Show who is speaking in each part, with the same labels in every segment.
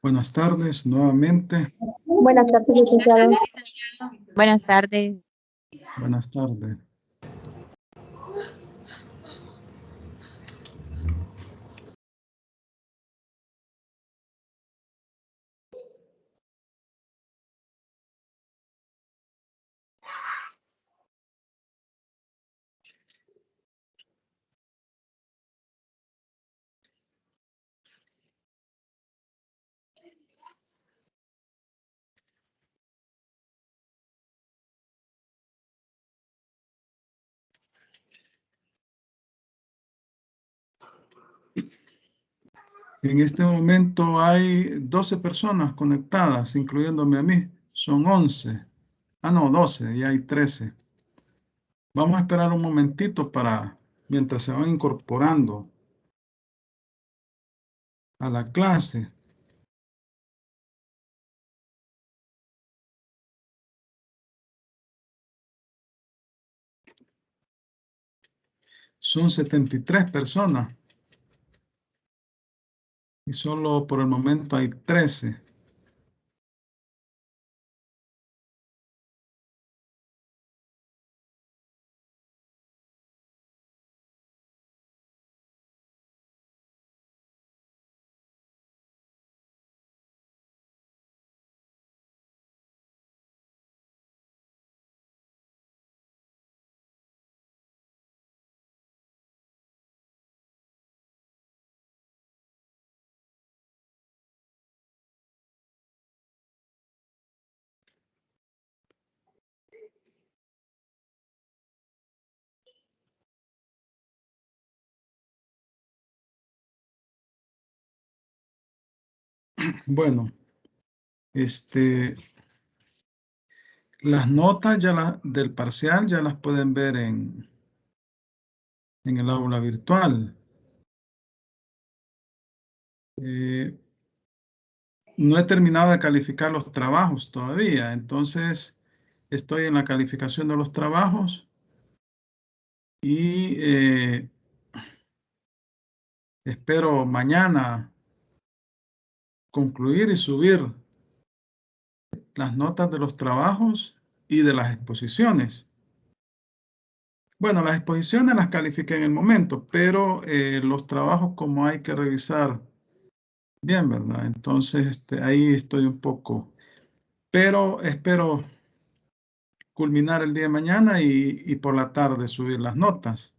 Speaker 1: Buenas tardes, nuevamente.
Speaker 2: Buenas tardes, licenciado.
Speaker 3: Buenas tardes.
Speaker 1: Buenas tardes. En este momento hay 12 personas conectadas, incluyéndome a mí. Son 11. Ah, no, 12, y hay 13. Vamos a esperar un momentito mientras se van incorporando a la clase. Son 73 personas y solo por el momento hay 13. Bueno, las notas del parcial ya las pueden ver en el aula virtual. No he terminado de calificar los trabajos todavía, entonces estoy en la calificación de los trabajos y espero mañana concluir y subir las notas de los trabajos y de las exposiciones. Bueno, las exposiciones las califiqué en el momento, pero los trabajos como hay que revisar bien, ¿verdad? Entonces ahí estoy un poco, pero espero culminar el día de mañana y por la tarde subir las notas.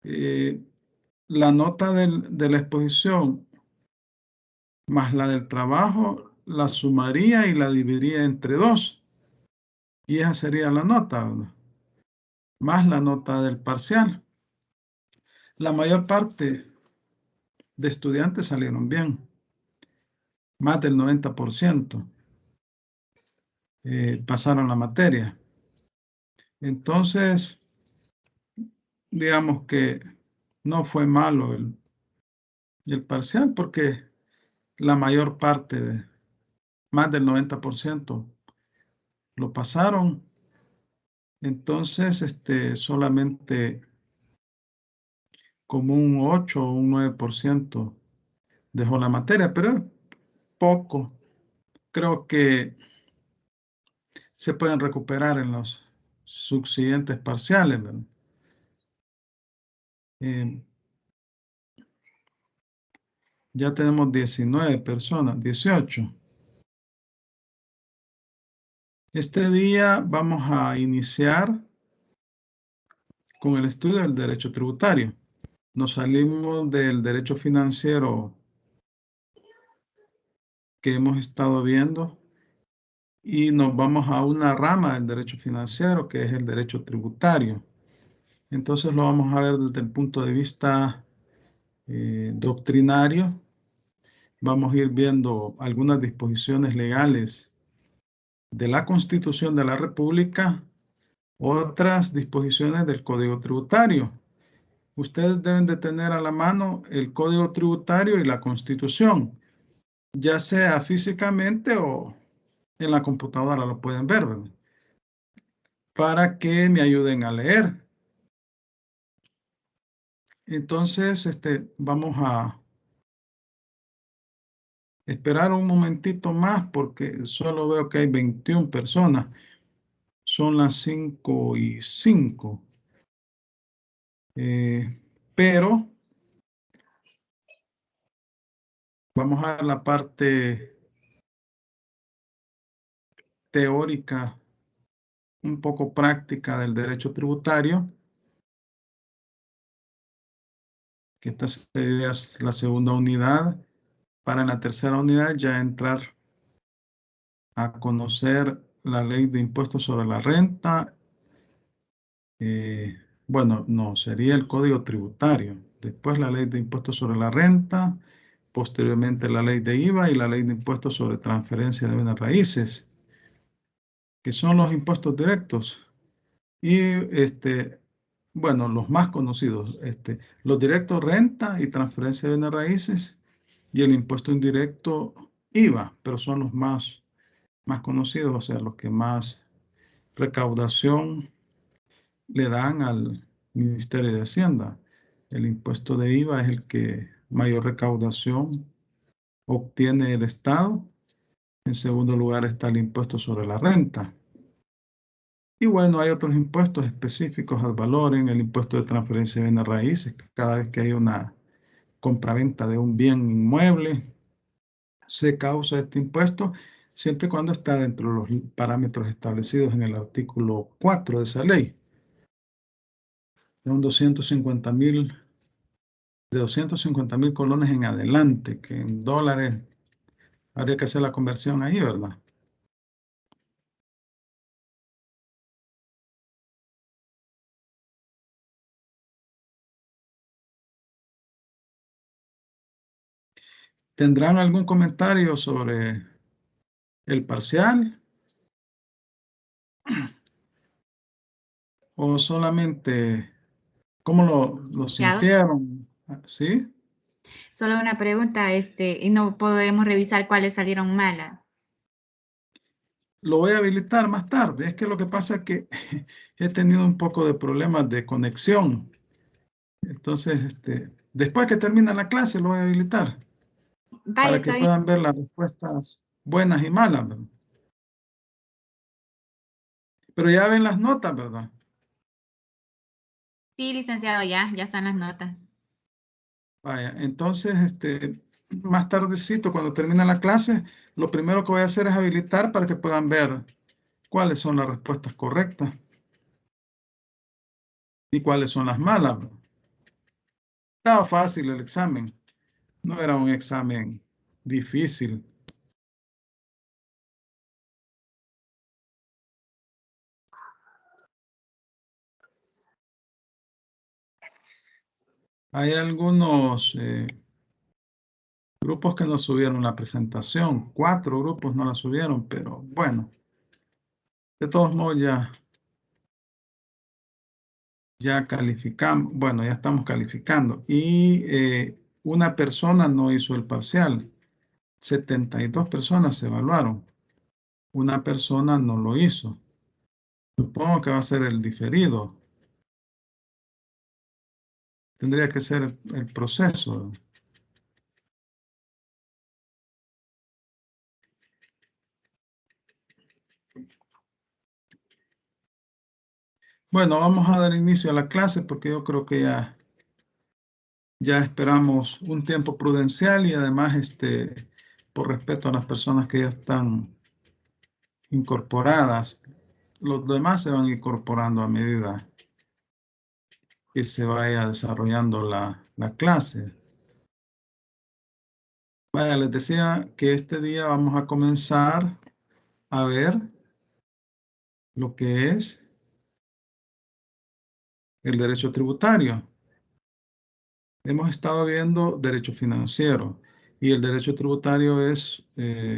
Speaker 1: La nota de la exposición más la del trabajo la sumaría y la dividiría entre 2. Y esa sería la nota, ¿verdad? Más la nota del parcial. La mayor parte de estudiantes salieron bien. Más del 90% pasaron la materia. Entonces, digamos que no fue malo el parcial porque la mayor parte, más del 90%, lo pasaron. Entonces, solamente como un 8 o un 9% dejó la materia, pero es poco. Creo que se pueden recuperar en los subsiguientes parciales, ¿verdad? Ya tenemos 19 personas, 18. Este día vamos a iniciar con el estudio del derecho tributario. Nos salimos del derecho financiero que hemos estado viendo y nos vamos a una rama del derecho financiero que es el derecho tributario. Entonces lo vamos a ver desde el punto de vista doctrinario. Vamos a ir viendo algunas disposiciones legales de la Constitución de la República, otras disposiciones del Código Tributario. Ustedes deben de tener a la mano el Código Tributario y la Constitución, ya sea físicamente o en la computadora lo pueden ver, ¿verdad? Para que me ayuden a leer. Entonces, vamos esperar un momentito más porque solo veo que hay 21 personas. Son las 5:05. Pero vamos a ver la parte teórica, un poco práctica del derecho tributario, que esta sería la segunda unidad, para en la tercera unidad ya entrar a conocer la ley de impuestos sobre la renta. Bueno, no, sería el código tributario, después la ley de impuestos sobre la renta, posteriormente la ley de IVA y la ley de impuestos sobre transferencia de bienes raíces, que son los impuestos directos. Y bueno, los más conocidos, los directos renta y transferencia de bienes raíces y el impuesto indirecto IVA, pero son los más conocidos, o sea, los que más recaudación le dan al Ministerio de Hacienda. El impuesto de IVA es el que mayor recaudación obtiene el Estado. En segundo lugar está el impuesto sobre la renta. Y bueno, hay otros impuestos específicos al valor, en el impuesto de transferencia de bienes raíces. Cada vez que hay una compraventa de un bien inmueble, se causa este impuesto, siempre y cuando está dentro de los parámetros establecidos en el artículo 4 de esa ley. Son 250,000, de 250,000 colones en adelante, que en dólares habría que hacer la conversión ahí, ¿verdad? ¿Tendrán algún comentario sobre el parcial? ¿O solamente cómo lo sintieron? ¿Sí?
Speaker 3: Solo una pregunta, y no podemos revisar cuáles salieron malas.
Speaker 1: Lo voy a habilitar más tarde. Es que lo que pasa es que he tenido un poco de problemas de conexión. Entonces, después que termine la clase, lo voy a habilitar
Speaker 3: Vaya,
Speaker 1: para que
Speaker 3: está bien.
Speaker 1: puedan ver las respuestas buenas y malas, ¿verdad? Pero ya ven las notas, ¿verdad?
Speaker 3: Sí, licenciado, ya están las notas.
Speaker 1: Vaya, entonces, más tardecito, cuando termine la clase, lo primero que voy a hacer es habilitar para que puedan ver cuáles son las respuestas correctas y cuáles son las malas, ¿verdad? Estaba fácil el examen, no era un examen difícil. Hay algunos grupos que no subieron la presentación, 4 grupos no la subieron, pero bueno, de todos modos ya calificamos, bueno, ya estamos calificando. Y una persona no hizo el parcial, 72 personas se evaluaron, una persona no lo hizo. Supongo que va a ser el diferido. Tendría que ser el proceso. Bueno, vamos a dar inicio a la clase porque yo creo que ya esperamos un tiempo prudencial y además por respeto a las personas que ya están incorporadas. Los demás se van incorporando a medida que se vaya desarrollando la clase. Vaya, les decía que este día vamos a comenzar a ver lo que es el derecho tributario. Hemos estado viendo derecho financiero y el derecho tributario es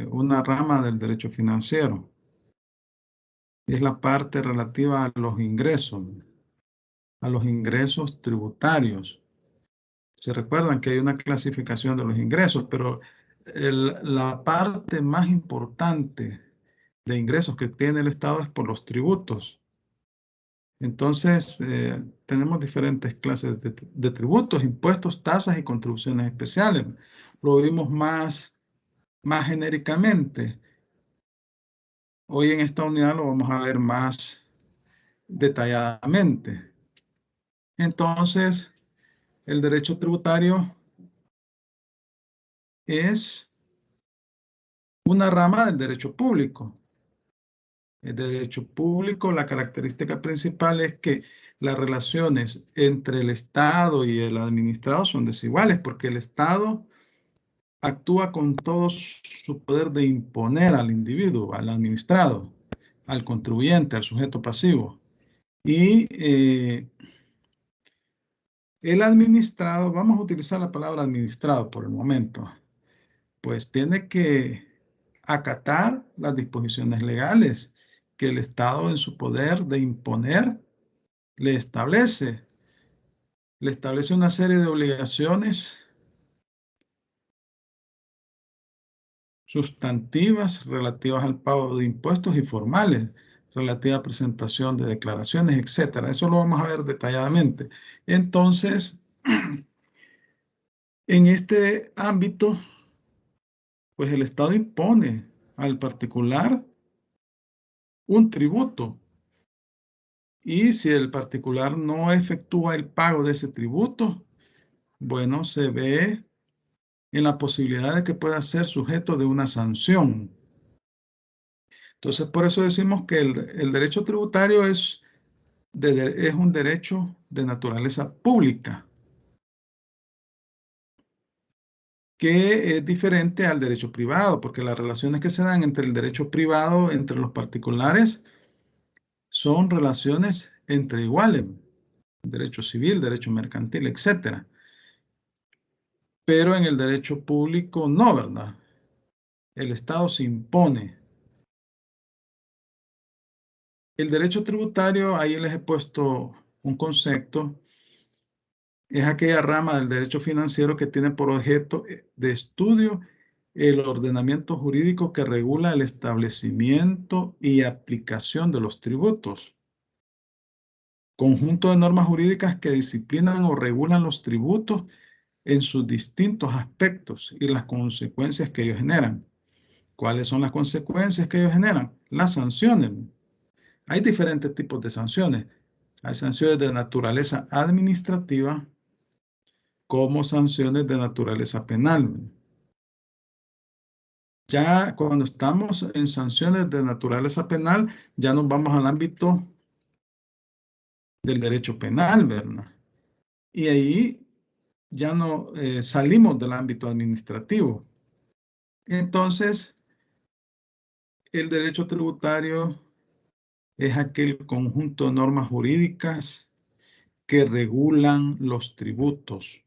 Speaker 1: una rama del derecho financiero. Es la parte relativa a los ingresos tributarios. Se recuerdan que hay una clasificación de los ingresos, pero la parte más importante de ingresos que tiene el Estado es por los tributos. Entonces, tenemos diferentes clases de tributos, impuestos, tasas y contribuciones especiales. Lo vimos más más genéricamente. Hoy en esta unidad lo vamos a ver más detalladamente. Entonces, el derecho tributario es una rama del derecho público. El derecho público, la característica principal es que las relaciones entre el Estado y el administrado son desiguales, porque el Estado actúa con todo su poder de imponer al individuo, al administrado, al contribuyente, al sujeto pasivo. Y el administrado, vamos a utilizar la palabra administrado por el momento, pues tiene que acatar las disposiciones legales que el Estado en su poder de imponer le establece. Le establece una serie de obligaciones sustantivas relativas al pago de impuestos y formales, relativa a presentación de declaraciones, etcétera. Eso lo vamos a ver detalladamente. Entonces, en este ámbito, pues el Estado impone al particular un tributo. Y si el particular no efectúa el pago de ese tributo, bueno, se ve en la posibilidad de que pueda ser sujeto de una sanción. Entonces, por eso decimos que el derecho tributario es un derecho de naturaleza pública, que es diferente al derecho privado, porque las relaciones que se dan entre el derecho privado, entre los particulares, son relaciones entre iguales, derecho civil, derecho mercantil, etcétera. Pero en el derecho público no, ¿verdad? El Estado se impone. El derecho tributario, ahí les he puesto un concepto, es aquella rama del derecho financiero que tiene por objeto de estudio el ordenamiento jurídico que regula el establecimiento y aplicación de los tributos. Conjunto de normas jurídicas que disciplinan o regulan los tributos en sus distintos aspectos y las consecuencias que ellos generan. ¿Cuáles son las consecuencias que ellos generan? Las sanciones. Hay diferentes tipos de sanciones. Hay sanciones de naturaleza administrativa como sanciones de naturaleza penal. Ya cuando estamos en sanciones de naturaleza penal, ya nos vamos al ámbito del derecho penal, ¿verdad? Y ahí ya no salimos del ámbito administrativo. Entonces, el derecho tributario es aquel conjunto de normas jurídicas que regulan los tributos,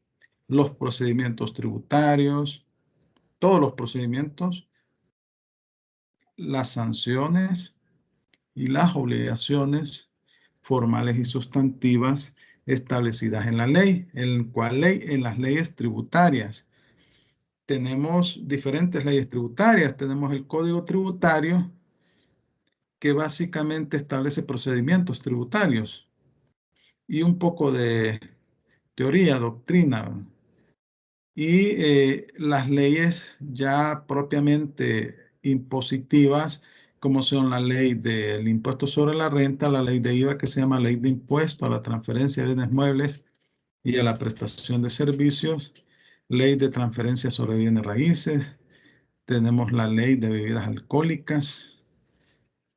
Speaker 1: los procedimientos tributarios, todos los procedimientos, las sanciones y las obligaciones formales y sustantivas establecidas en la ley. ¿En cuál ley? En las leyes tributarias. Tenemos diferentes leyes tributarias. Tenemos el Código Tributario, que básicamente establece procedimientos tributarios y un poco de teoría, doctrina. Y las leyes ya propiamente impositivas, como son la ley del impuesto sobre la renta, la ley de IVA que se llama ley de impuesto a la transferencia de bienes muebles y a la prestación de servicios, ley de transferencia sobre bienes raíces, tenemos la ley de bebidas alcohólicas,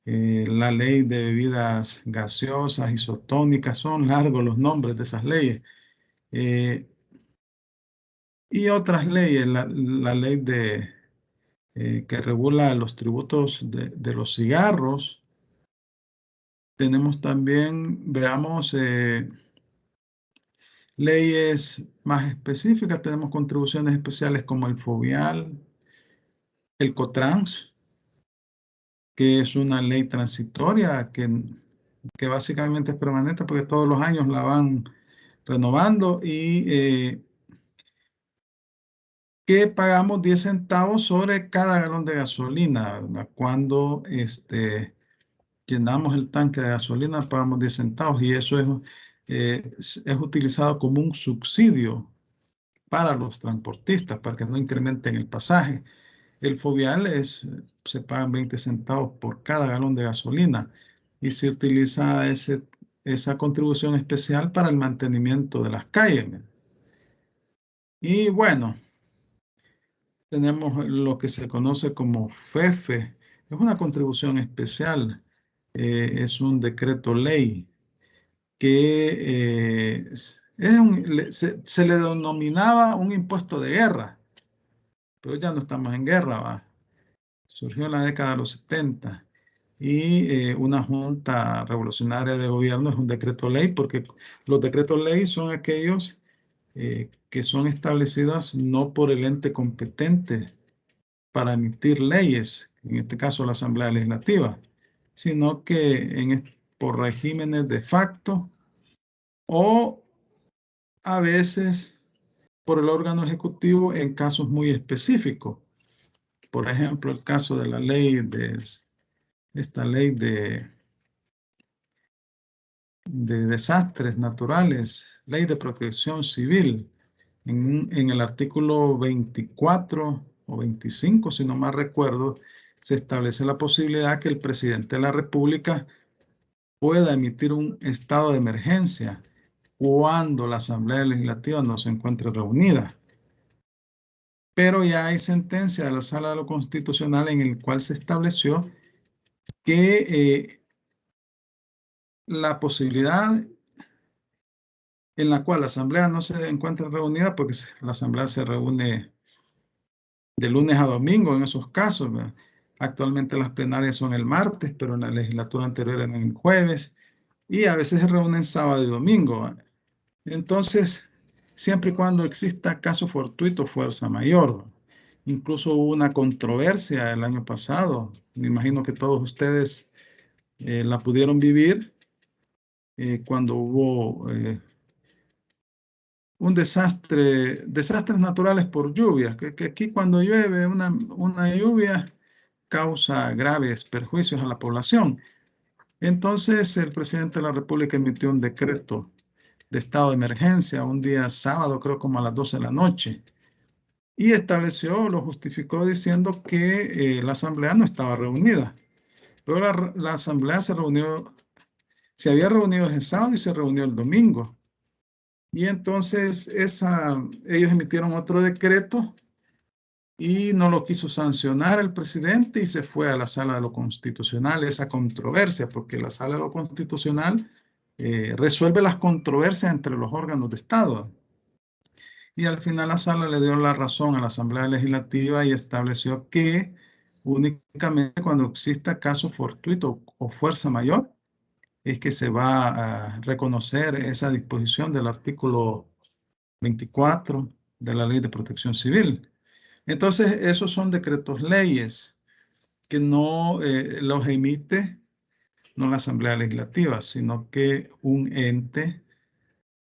Speaker 1: la ley de bebidas gaseosas, isotónicas, son largos los nombres de esas leyes. Y otras leyes, la ley que regula los tributos de los cigarros. Tenemos también, veamos, leyes más específicas. Tenemos contribuciones especiales como el FOVIAL, el COTRANS, que es una ley transitoria que básicamente es permanente porque todos los años la van renovando y que pagamos 10 centavos sobre cada galón de gasolina, ¿verdad? Cuando llenamos el tanque de gasolina, pagamos 10 centavos y eso es utilizado como un subsidio para los transportistas, para que no incrementen el pasaje. El fovial se pagan 20 centavos por cada galón de gasolina y se utiliza esa contribución especial para el mantenimiento de las calles. Y bueno, tenemos lo que se conoce como FEFE. Es una contribución especial. Es un decreto ley que se le denominaba un impuesto de guerra, pero ya no estamos en guerra, ¿va? Surgió en la década de los 70 y una junta revolucionaria de gobierno es un decreto ley, porque los decretos ley son aquellos que son establecidos no por el ente competente para emitir leyes, en este caso la Asamblea Legislativa, sino que por regímenes de facto o a veces por el órgano ejecutivo en casos muy específicos. Por ejemplo, el caso de esta ley de desastres naturales, ley de protección civil. En el artículo 24 o 25, si no mal recuerdo, se establece la posibilidad que el presidente de la República pueda emitir un estado de emergencia cuando la Asamblea Legislativa no se encuentre reunida. Pero ya hay sentencia de la Sala de lo Constitucional en el cual se estableció que la posibilidad en la cual la Asamblea no se encuentra reunida, porque la Asamblea se reúne de lunes a domingo en esos casos, ¿verdad? Actualmente las plenarias son el martes, pero en la legislatura anterior eran el jueves, y a veces se reúnen sábado y domingo, ¿verdad? Entonces, siempre y cuando exista caso fortuito, fuerza mayor, ¿verdad? Incluso hubo una controversia el año pasado, me imagino que todos ustedes la pudieron vivir cuando hubo un desastres naturales por lluvias, que aquí cuando llueve una lluvia causa graves perjuicios a la población. Entonces el presidente de la República emitió un decreto de estado de emergencia un día sábado, creo como a las 12 de la noche, y lo justificó diciendo que la Asamblea no estaba reunida. Pero la Asamblea se había reunido el sábado y se reunió el domingo. Y entonces ellos emitieron otro decreto y no lo quiso sancionar el presidente y se fue a la Sala de lo Constitucional esa controversia, porque la Sala de lo Constitucional resuelve las controversias entre los órganos de Estado. Y al final la Sala le dio la razón a la Asamblea Legislativa y estableció que únicamente cuando exista caso fortuito o fuerza mayor es que se va a reconocer esa disposición del artículo 24 de la Ley de Protección Civil. Entonces, esos son decretos leyes que no los emite no la Asamblea Legislativa, sino que un ente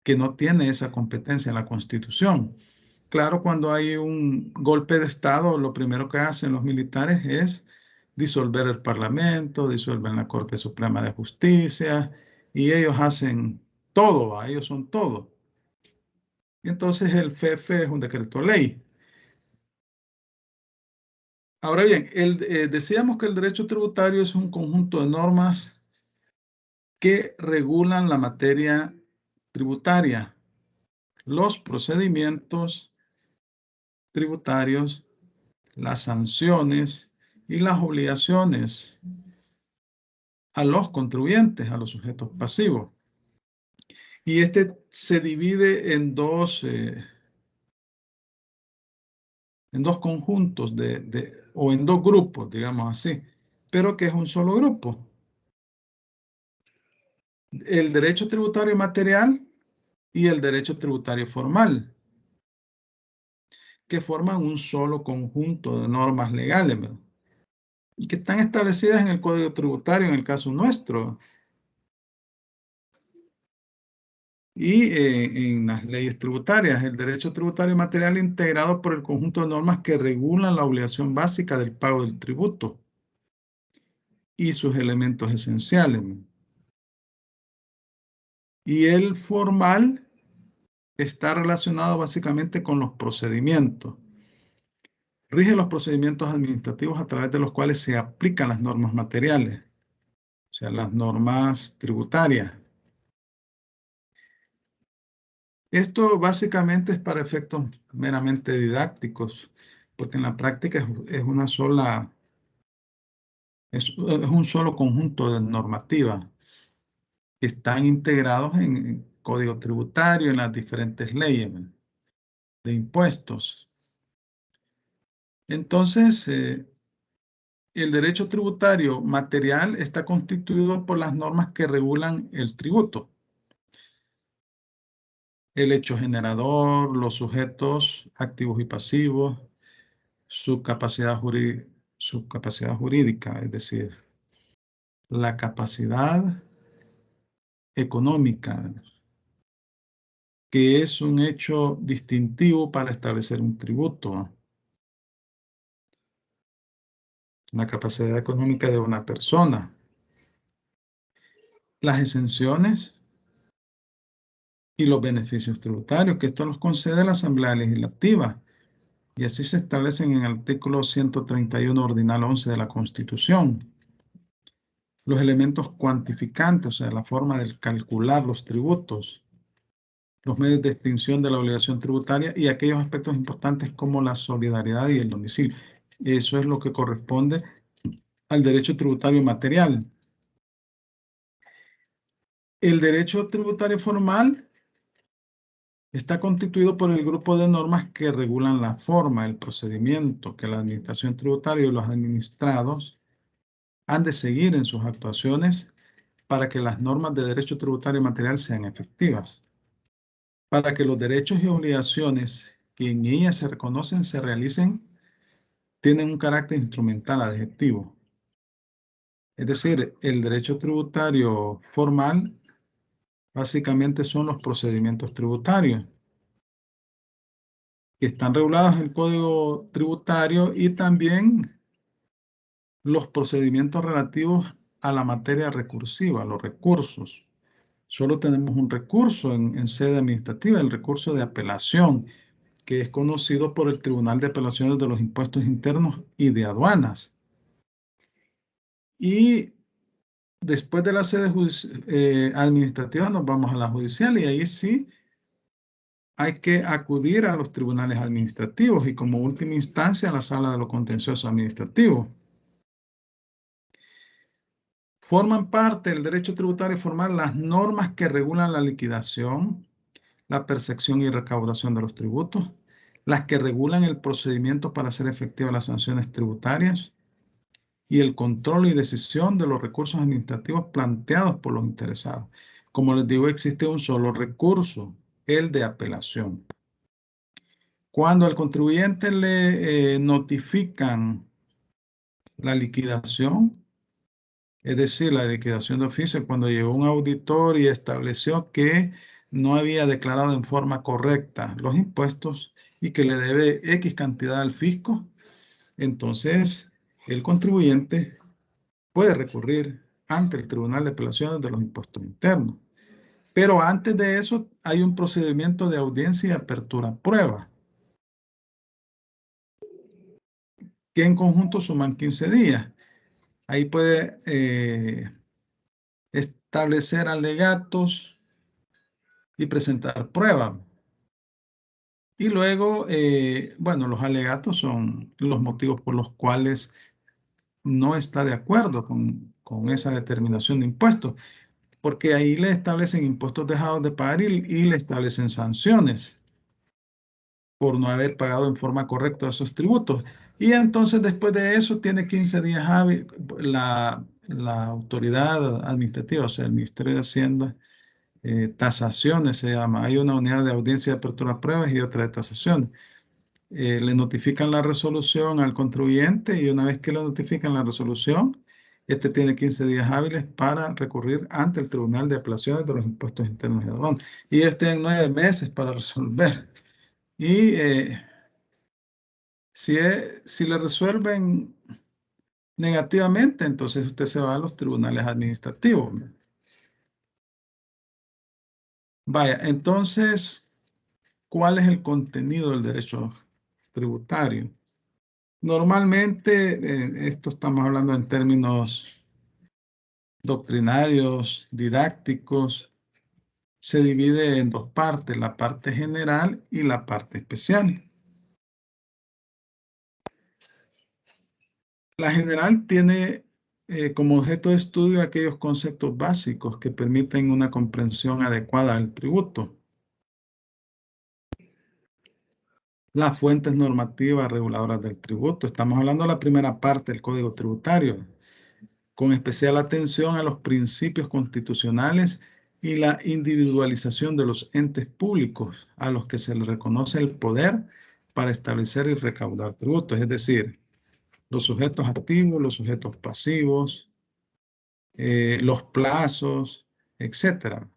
Speaker 1: que no tiene esa competencia en la Constitución. Claro, cuando hay un golpe de Estado, lo primero que hacen los militares es disolver el Parlamento, disuelven la Corte Suprema de Justicia, y ellos hacen todo, ellos son todo. Y entonces el FEFE es un decreto ley. Ahora bien, decíamos que el derecho tributario es un conjunto de normas que regulan la materia tributaria, los procedimientos tributarios, las sanciones y las obligaciones a los contribuyentes, a los sujetos pasivos. Y este se divide en dos conjuntos o en dos grupos, digamos así, pero que es un solo grupo. El derecho tributario material y el derecho tributario formal, que forman un solo conjunto de normas legales, ¿verdad? Y que están establecidas en el Código Tributario en el caso nuestro y en las leyes tributarias. El derecho tributario material integrado por el conjunto de normas que regulan la obligación básica del pago del tributo y sus elementos esenciales. Y el formal está relacionado básicamente con los procedimientos. Rige los procedimientos administrativos a través de los cuales se aplican las normas materiales, o sea, las normas tributarias. Esto básicamente es para efectos meramente didácticos, porque en la práctica es una sola, es un solo conjunto de normativas que están integrados en el Código Tributario, en las diferentes leyes de impuestos. Entonces, el derecho tributario material está constituido por las normas que regulan el tributo. El hecho generador, los sujetos activos y pasivos, su capacidad jurídica, es decir, la capacidad económica, que es un hecho distintivo para establecer un tributo. La capacidad económica de una persona. Las exenciones y los beneficios tributarios, que esto los concede la Asamblea Legislativa. Y así se establecen en el artículo 131 ordinal 11 de la Constitución. Los elementos cuantificantes, o sea, la forma de calcular los tributos, los medios de extinción de la obligación tributaria y aquellos aspectos importantes como la solidaridad y el domicilio. Eso es lo que corresponde al derecho tributario material. El derecho tributario formal está constituido por el grupo de normas que regulan la forma, el procedimiento que la administración tributaria y los administrados han de seguir en sus actuaciones para que las normas de derecho tributario material sean efectivas, para que los derechos y obligaciones que en ellas se reconocen se realicen, tienen un carácter instrumental adjetivo. Es decir, el derecho tributario formal básicamente son los procedimientos tributarios que están regulados en el Código Tributario y también los procedimientos relativos a la materia recursiva, los recursos. Solo tenemos un recurso en sede administrativa, el recurso de apelación, que es conocido por el Tribunal de Apelaciones de los Impuestos Internos y de Aduanas. Y después de la sede administrativa nos vamos a la judicial y ahí sí hay que acudir a los tribunales administrativos y como última instancia a la sala de lo contencioso administrativo. Forman parte del derecho tributario formal las normas que regulan la liquidación, la percepción y recaudación de los tributos, las que regulan el procedimiento para hacer efectivas las sanciones tributarias y el control y decisión de los recursos administrativos planteados por los interesados. Como les digo, existe un solo recurso, el de apelación. Cuando al contribuyente le notifican la liquidación, es decir, la liquidación de oficio, cuando llegó un auditor y estableció que no había declarado en forma correcta los impuestos y que le debe X cantidad al fisco, entonces el contribuyente puede recurrir ante el Tribunal de Apelaciones de los Impuestos Internos. Pero antes de eso hay un procedimiento de audiencia y apertura a prueba, que en conjunto suman 15 días. Ahí puede establecer alegatos y presentar pruebas. Y luego, bueno, los alegatos son los motivos por los cuales no está de acuerdo con esa determinación de impuestos, porque ahí le establecen impuestos dejados de pagar y le establecen sanciones por no haber pagado en forma correcta esos tributos. Y entonces después de eso tiene 15 días hábiles la autoridad administrativa, o sea, el Ministerio de Hacienda, tasaciones se llama. Hay una unidad de audiencia de apertura a pruebas y otra de tasación. Le notifican la resolución al contribuyente y una vez que le notifican la resolución, este tiene 15 días hábiles para recurrir ante el Tribunal de Apelaciones de los Impuestos Internos y Aduanas. Y tiene 9 meses para resolver. Y si le resuelven negativamente, entonces usted se va a los tribunales administrativos. Vaya, entonces, ¿cuál es el contenido del derecho tributario? Normalmente, esto estamos hablando en términos doctrinarios, didácticos, se divide en dos partes, la parte general y la parte especial. La general tiene como objeto de estudio aquellos conceptos básicos que permiten una comprensión adecuada del tributo. Las fuentes normativas reguladoras del tributo. Estamos hablando de la primera parte del Código Tributario, con especial atención a los principios constitucionales y la individualización de los entes públicos a los que se les reconoce el poder para establecer y recaudar tributos, es decir, los sujetos activos, los sujetos pasivos, los plazos, etcétera.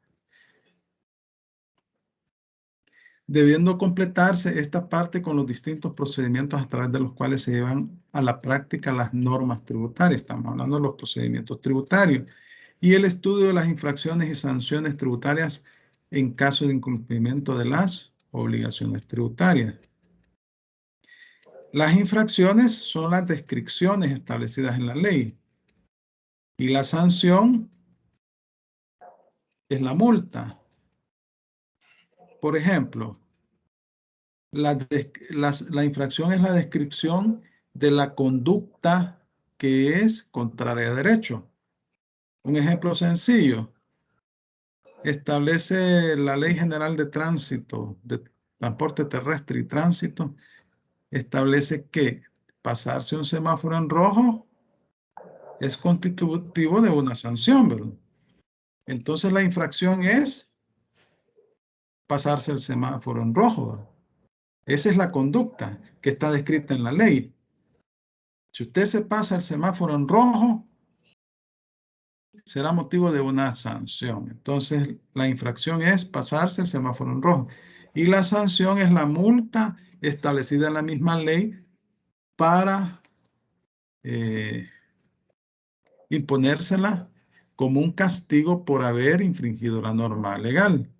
Speaker 1: Debiendo completarse esta parte con los distintos procedimientos a través de los cuales se llevan a la práctica las normas tributarias. Estamos hablando de los procedimientos tributarios y el estudio de las infracciones y sanciones tributarias en caso de incumplimiento de las obligaciones tributarias. Las infracciones son las descripciones establecidas en la ley y la sanción es la multa. Por ejemplo, la infracción es la descripción de la conducta que es contraria a derecho. Un ejemplo sencillo. Establece la Ley General de Tránsito, de Transporte Terrestre y Tránsito, establece que pasarse un semáforo en rojo es constitutivo de una sanción, ¿verdad? Entonces la infracción es pasarse el semáforo en rojo, ¿verdad? Esa es la conducta que está descrita en la ley. Si usted se pasa el semáforo en rojo, será motivo de una sanción. Entonces, la infracción es pasarse el semáforo en rojo. Y la sanción es la multa establecida en la misma ley para imponérsela como un castigo por haber infringido la norma legal.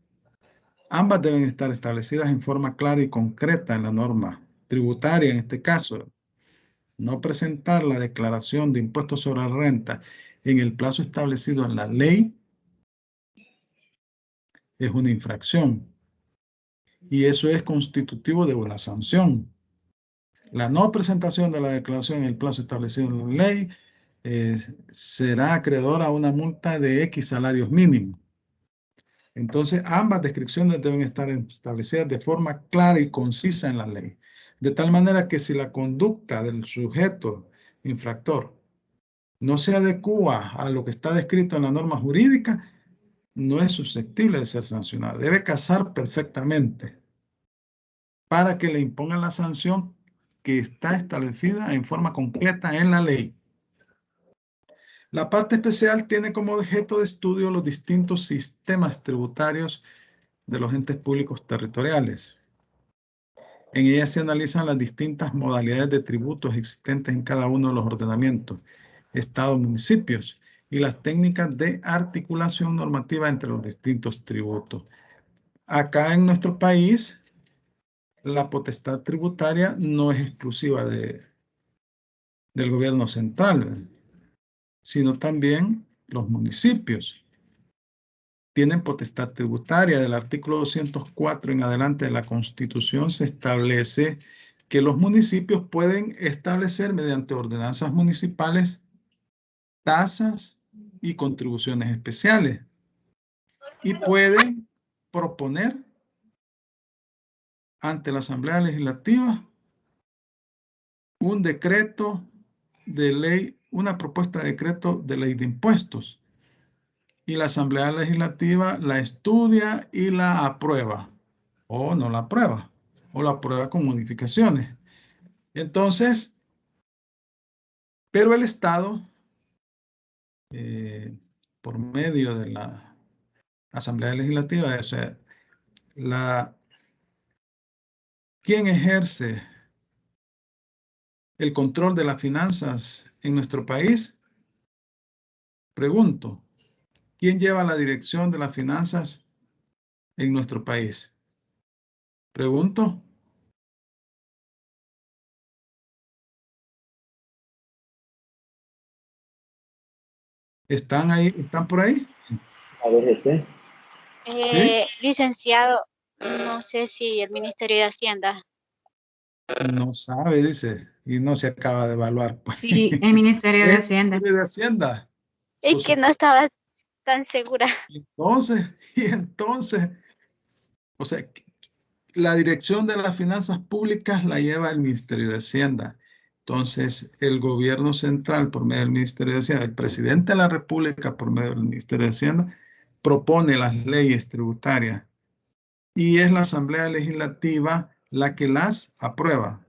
Speaker 1: Ambas deben estar establecidas en forma clara y concreta en la norma tributaria, en este caso. No presentar la declaración de impuestos sobre la renta en el plazo establecido en la ley es una infracción y eso es constitutivo de una sanción. La no presentación de la declaración en el plazo establecido en la ley será acreedora a una multa de X salarios mínimos. Entonces, ambas descripciones deben estar establecidas de forma clara y concisa en la ley, de tal manera que si la conducta del sujeto infractor no se adecua a lo que está descrito en la norma jurídica, no es susceptible de ser sancionada. Debe casar perfectamente para que le impongan la sanción que está establecida en forma completa en la ley. La parte especial tiene como objeto de estudio los distintos sistemas tributarios de los entes públicos territoriales. En ella se analizan las distintas modalidades de tributos existentes en cada uno de los ordenamientos, estados, municipios, y las técnicas de articulación normativa entre los distintos tributos. Acá en nuestro país, la potestad tributaria no es exclusiva del gobierno central, sino también los municipios tienen potestad tributaria. Del artículo 204 en adelante de la Constitución se establece que los municipios pueden establecer mediante ordenanzas municipales tasas y contribuciones especiales y pueden proponer ante la Asamblea Legislativa un decreto de ley, una propuesta de decreto de ley de impuestos. Y la Asamblea Legislativa la estudia y la aprueba, o no la aprueba, o la aprueba con modificaciones. Entonces, pero el Estado, por medio de la Asamblea Legislativa, o sea, ¿quién ejerce el control de las finanzas en nuestro país? Pregunto, ¿quién lleva la dirección de las finanzas en nuestro país? Pregunto. ¿Están ahí? ¿Están por ahí?
Speaker 4: A ver,
Speaker 1: ¿Sí?
Speaker 2: Licenciado, no sé si el Ministerio de Hacienda.
Speaker 1: No sabe, dice, y no se acaba de evaluar. Pues.
Speaker 3: Sí, el Ministerio de
Speaker 1: Es el
Speaker 3: Hacienda.
Speaker 1: Ministerio de Hacienda.
Speaker 2: Es que no estaba tan segura.
Speaker 1: Y entonces, o sea, la dirección de las finanzas públicas la lleva el Ministerio de Hacienda. Entonces, el gobierno central, por medio del Ministerio de Hacienda, el presidente de la República, por medio del Ministerio de Hacienda, propone las leyes tributarias y es la Asamblea Legislativa la que las aprueba.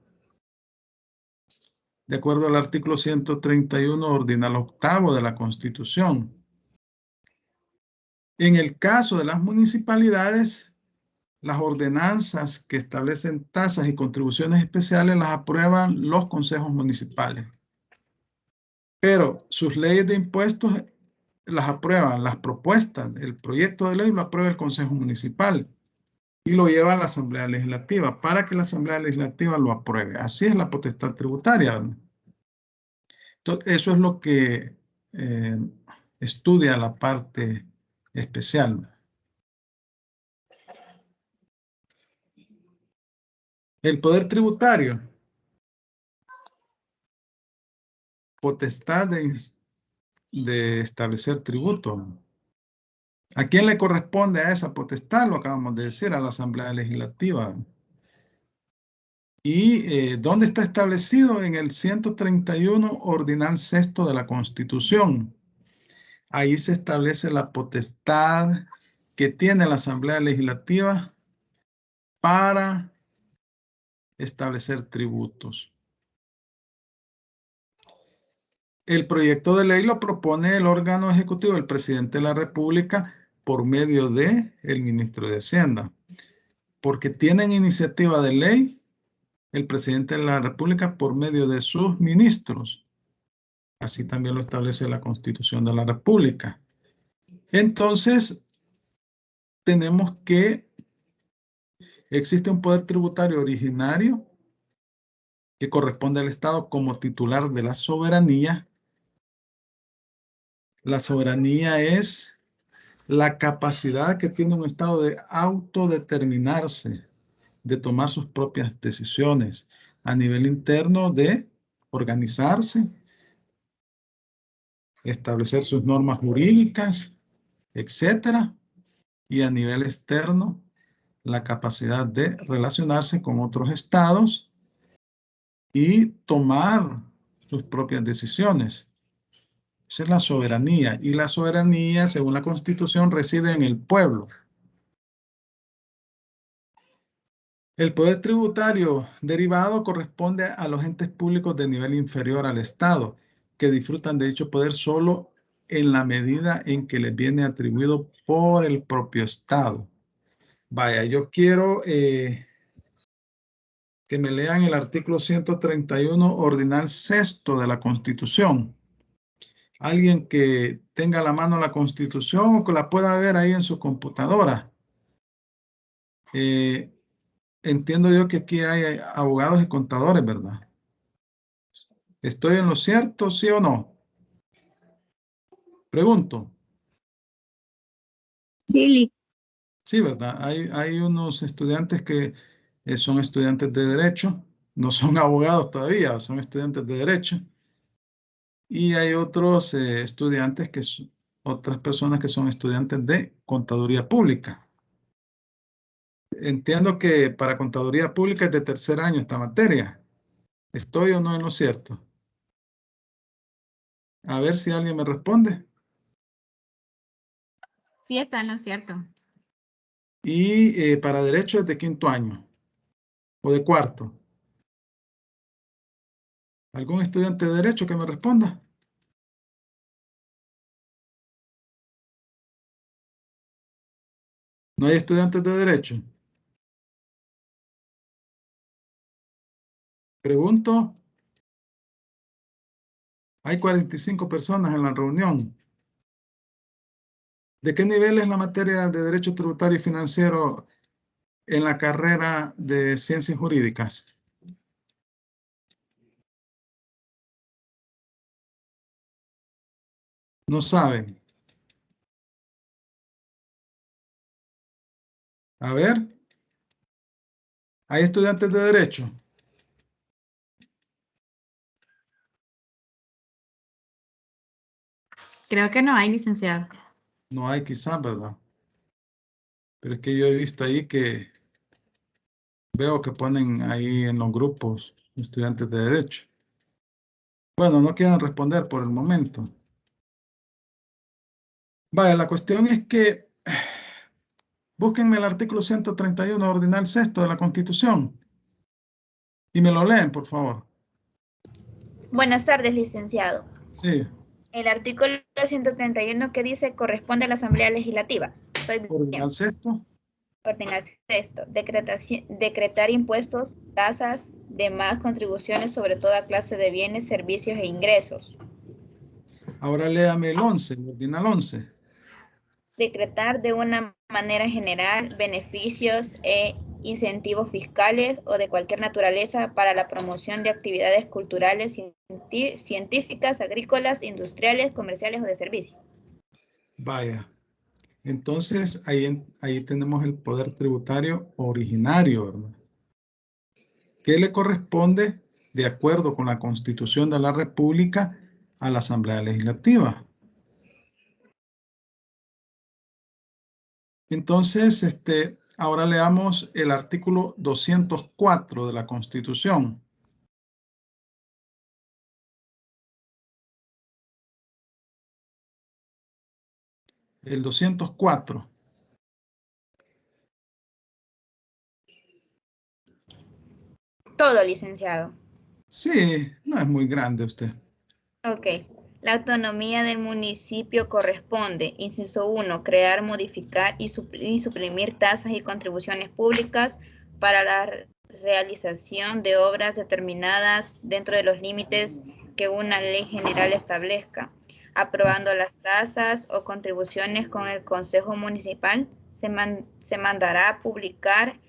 Speaker 1: De acuerdo al artículo 131 ordinal octavo de la Constitución. En el caso de las municipalidades, las ordenanzas que establecen tasas y contribuciones especiales las aprueban los consejos municipales. Pero sus leyes de impuestos las aprueban, las propuestas, el proyecto de ley lo aprueba el Consejo Municipal y lo lleva a la Asamblea Legislativa para que la Asamblea Legislativa lo apruebe. Así es la potestad tributaria, ¿no? Entonces, eso es lo que estudia la parte especial. El poder tributario, potestad de establecer tributo. ¿A quién le corresponde a esa potestad? Lo acabamos de decir, a la Asamblea Legislativa. ¿Y dónde está establecido? En el 131 ordinal sexto de la Constitución. Ahí se establece la potestad que tiene la Asamblea Legislativa para establecer tributos. El proyecto de ley lo propone el órgano ejecutivo del presidente de la República por medio del ministro de Hacienda, porque tienen iniciativa de ley el presidente de la República por medio de sus ministros. Así también lo establece la Constitución de la República. Entonces, tenemos que existe un poder tributario originario que corresponde al Estado como titular de la soberanía. La soberanía es la capacidad que tiene un Estado de autodeterminarse, de tomar sus propias decisiones a nivel interno, de organizarse, establecer sus normas jurídicas, etcétera, y a nivel externo, la capacidad de relacionarse con otros estados y tomar sus propias decisiones. Esa es la soberanía, y la soberanía, según la Constitución, reside en el pueblo. El poder tributario derivado corresponde a los entes públicos de nivel inferior al Estado, que disfrutan de dicho poder solo en la medida en que les viene atribuido por el propio Estado. Vaya, yo quiero que me lean el artículo 131 ordinal sexto de la Constitución. Alguien que tenga a la mano la Constitución o que la pueda ver ahí en su computadora. Entiendo yo que aquí hay abogados y contadores, ¿verdad? ¿Estoy en lo cierto, sí o no? Pregunto.
Speaker 2: Sí.
Speaker 1: Sí, ¿verdad? Hay unos estudiantes que son estudiantes de Derecho, no son abogados todavía, son estudiantes de Derecho. Y hay otros estudiantes otras personas que son estudiantes de Contaduría Pública. Entiendo que para Contaduría Pública es de tercer año esta materia. ¿Estoy o no en lo cierto? A ver si alguien me responde.
Speaker 3: Sí, está en lo cierto.
Speaker 1: Y para Derecho es de quinto año o de cuarto. ¿Algún estudiante de Derecho que me responda? ¿No hay estudiantes de Derecho? Pregunto. Hay 45 personas en la reunión. ¿De qué nivel es la materia de Derecho Tributario y Financiero en la carrera de Ciencias Jurídicas? No saben. A ver. ¿Hay estudiantes de Derecho?
Speaker 3: Creo que no hay, licenciado.
Speaker 1: No hay quizás, ¿verdad? Pero es que yo he visto ahí que veo que ponen ahí en los grupos estudiantes de Derecho. Bueno, no quieren responder por el momento. Vaya, la cuestión es que búsquenme el artículo 131 ordinal sexto de la Constitución y me lo leen, por favor.
Speaker 4: Buenas tardes, licenciado.
Speaker 1: Sí,
Speaker 4: El artículo 131 que dice corresponde a la Asamblea Legislativa. Estoy bien.
Speaker 1: ordinal sexto.
Speaker 4: Ordinal sexto. Decretar impuestos, tasas, demás contribuciones sobre toda clase de bienes, servicios e ingresos.
Speaker 1: Ahora léame el 11, el ordinal 11.
Speaker 4: Decretar de una manera general beneficios e incentivos fiscales o de cualquier naturaleza para la promoción de actividades culturales, científicas, agrícolas, industriales, comerciales o de servicio.
Speaker 1: Vaya. Entonces, ahí tenemos el poder tributario originario, ¿verdad? Que le corresponde, de acuerdo con la Constitución de la República, a la Asamblea Legislativa. Entonces, ahora leamos el artículo 204 de la Constitución. El 204.
Speaker 4: Todo, licenciado.
Speaker 1: Sí, no es muy grande usted.
Speaker 4: Ok. La autonomía del municipio corresponde, inciso 1, crear, modificar y suprimir tasas y contribuciones públicas para la realización de obras determinadas dentro de los límites que una ley general establezca. Aprobando las tasas o contribuciones con el Consejo Municipal, se mandará a publicar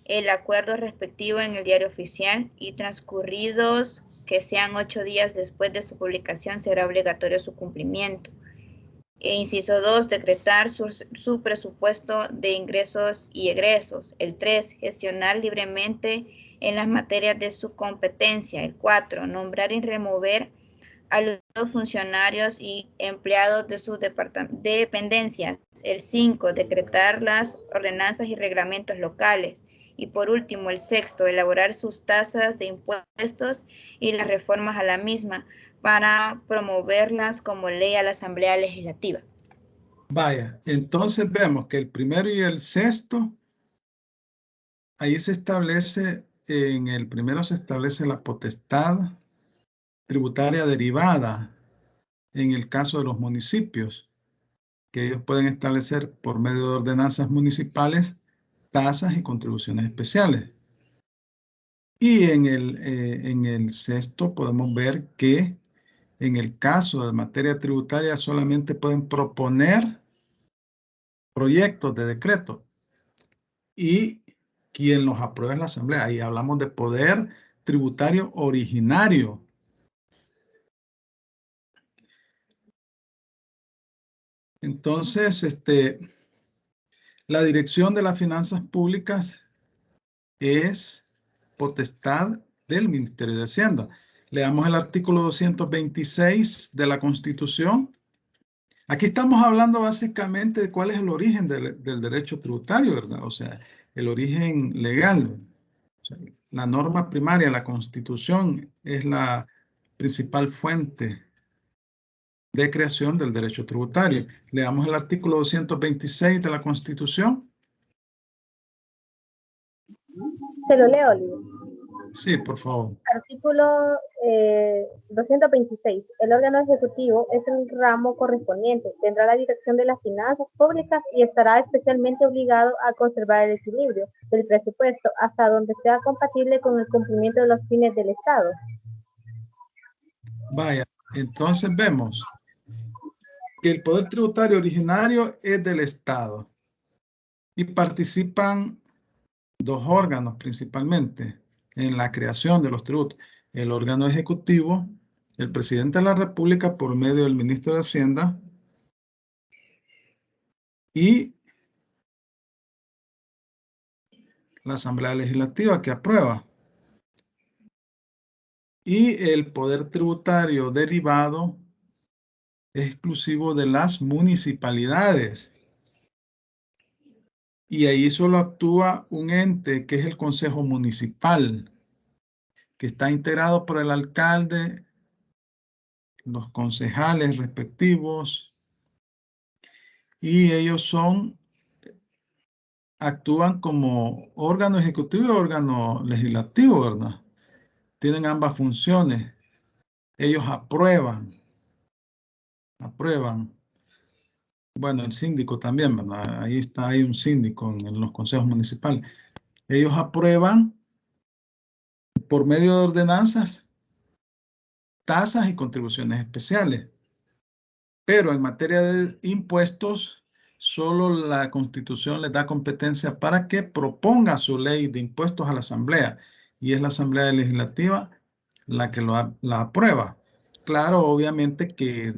Speaker 4: el acuerdo respectivo en el Diario Oficial y transcurridos que sean 8 días después de su publicación será obligatorio su cumplimiento. Inciso 2, decretar su presupuesto de ingresos y egresos. El 3, gestionar libremente en las materias de su competencia. El 4, nombrar y remover a los funcionarios y empleados de sus dependencias. El 5, decretar las ordenanzas y reglamentos locales. Y por último, el 6, elaborar sus tasas de impuestos y las reformas a la misma para promoverlas como ley a la Asamblea Legislativa.
Speaker 1: Vaya, entonces vemos que el primero y el sexto, ahí se establece, en el primero se establece la potestad tributaria derivada en el caso de los municipios, que ellos pueden establecer por medio de ordenanzas municipales tasas y contribuciones especiales. Y en el sexto podemos ver que en el caso de materia tributaria solamente pueden proponer proyectos de decreto y quien los apruebe es la Asamblea. Ahí hablamos de poder tributario originario. Entonces, la dirección de las finanzas públicas es potestad del Ministerio de Hacienda. Leamos el artículo 226 de la Constitución. Aquí estamos hablando básicamente de cuál es el origen del derecho tributario, ¿verdad? O sea, el origen legal. O sea, la norma primaria, la Constitución, es la principal fuente de creación del derecho tributario. Leamos el artículo 226 de la Constitución.
Speaker 5: Se lo leo, Lidia.
Speaker 1: Sí, por favor.
Speaker 5: Artículo 226. El órgano ejecutivo es el ramo correspondiente. Tendrá la dirección de las finanzas públicas y estará especialmente obligado a conservar el equilibrio del presupuesto hasta donde sea compatible con el cumplimiento de los fines del Estado.
Speaker 1: Vaya, entonces vemos que el poder tributario originario es del Estado y participan dos órganos principalmente en la creación de los tributos. El órgano ejecutivo, el presidente de la República por medio del ministro de Hacienda, y la Asamblea Legislativa que aprueba. Y el poder tributario derivado es exclusivo de las municipalidades. Y ahí solo actúa un ente que es el Consejo Municipal, que está integrado por el alcalde, los concejales respectivos, y ellos actúan como órgano ejecutivo y órgano legislativo, ¿verdad? Tienen ambas funciones. Ellos aprueban. Bueno, el síndico también, ¿verdad? Ahí está, hay un síndico en los consejos municipales. Ellos aprueban por medio de ordenanzas, tasas y contribuciones especiales. Pero en materia de impuestos, solo la Constitución les da competencia para que proponga su ley de impuestos a la Asamblea. Y es la Asamblea Legislativa la que la aprueba. Claro, obviamente que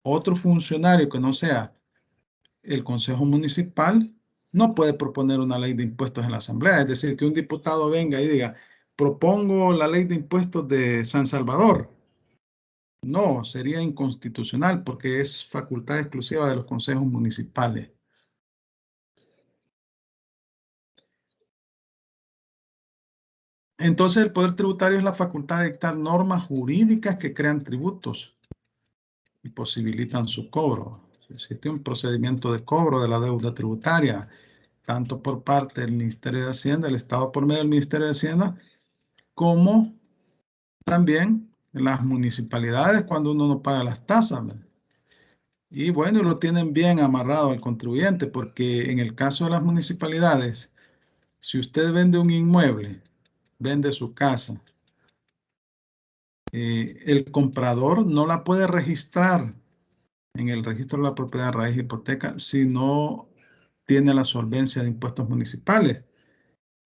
Speaker 1: otro funcionario que no sea el Consejo Municipal no puede proponer una ley de impuestos en la Asamblea. Es decir, que un diputado venga y diga, propongo la ley de impuestos de San Salvador. No, sería inconstitucional porque es facultad exclusiva de los consejos municipales. Entonces, el poder tributario es la facultad de dictar normas jurídicas que crean tributos y posibilitan su cobro. Existe un procedimiento de cobro de la deuda tributaria, tanto por parte del Ministerio de Hacienda, el Estado por medio del Ministerio de Hacienda, como también las municipalidades cuando uno no paga las tasas. Y bueno, lo tienen bien amarrado al contribuyente, porque en el caso de las municipalidades, si usted vende un inmueble, vende su casa, el comprador no la puede registrar en el registro de la propiedad, raíz y hipoteca si no tiene la solvencia de impuestos municipales,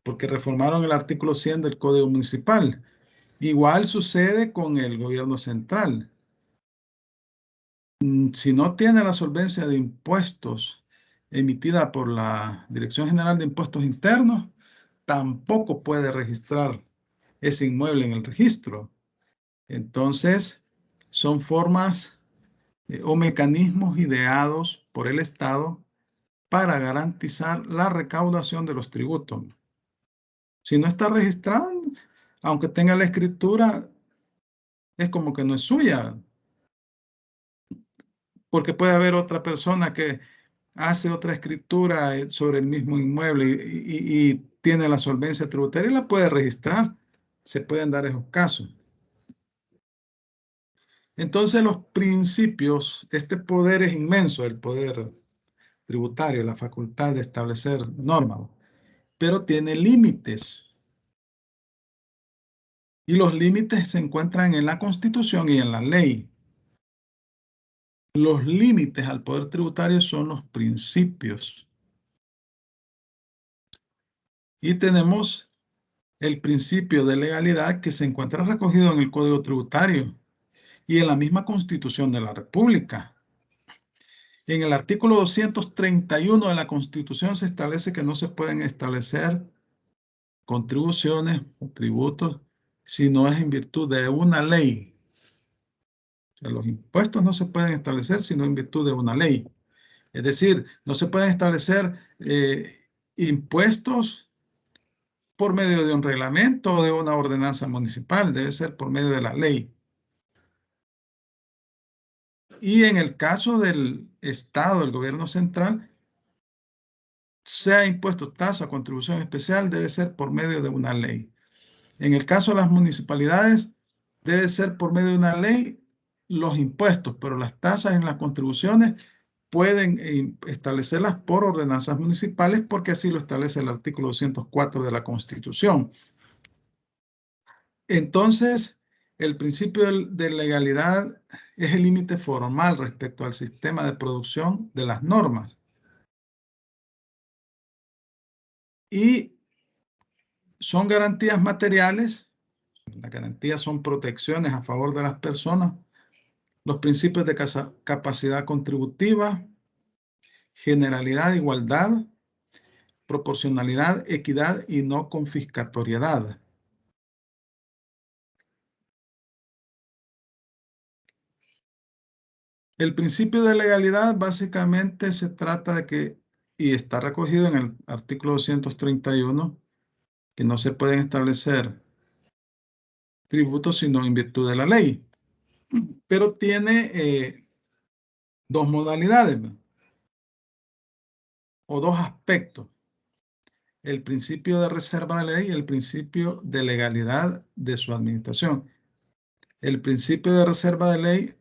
Speaker 1: porque reformaron el artículo 100 del Código Municipal. Igual sucede con el gobierno central. Si no tiene la solvencia de impuestos emitida por la Dirección General de Impuestos Internos, tampoco puede registrar ese inmueble en el registro. Entonces, son formas o mecanismos ideados por el Estado para garantizar la recaudación de los tributos. Si no está registrado, aunque tenga la escritura, es como que no es suya. Porque puede haber otra persona que hace otra escritura sobre el mismo inmueble y tiene la solvencia tributaria y la puede registrar. Se pueden dar esos casos. Entonces los principios, este poder es inmenso, el poder tributario, la facultad de establecer normas, pero tiene límites. Y los límites se encuentran en la Constitución y en la ley. Los límites al poder tributario son los principios. Y tenemos el principio de legalidad que se encuentra recogido en el Código Tributario y en la misma Constitución de la República. En el artículo 231 de la Constitución se establece que no se pueden establecer contribuciones o tributos si no es en virtud de una ley. O sea, los impuestos no se pueden establecer sino en virtud de una ley. Es decir, no se pueden establecer impuestos por medio de un reglamento o de una ordenanza municipal, debe ser por medio de la ley. Y en el caso del Estado, del gobierno central, sea impuesto, tasa o contribución especial, debe ser por medio de una ley. En el caso de las municipalidades, debe ser por medio de una ley los impuestos, pero las tasas y las contribuciones pueden establecerlas por ordenanzas municipales porque así lo establece el artículo 204 de la Constitución. Entonces, el principio de legalidad es el límite formal respecto al sistema de producción de las normas. Y son garantías materiales. Las garantías son protecciones a favor de las personas. Los principios de capacidad contributiva, generalidad, igualdad, proporcionalidad, equidad y no confiscatoriedad. El principio de legalidad básicamente se trata de que, y está recogido en el artículo 231, que no se pueden establecer tributos sino en virtud de la ley. Pero tiene dos modalidades, ¿no? O dos aspectos. El principio de reserva de ley y el principio de legalidad de su administración. El principio de reserva de ley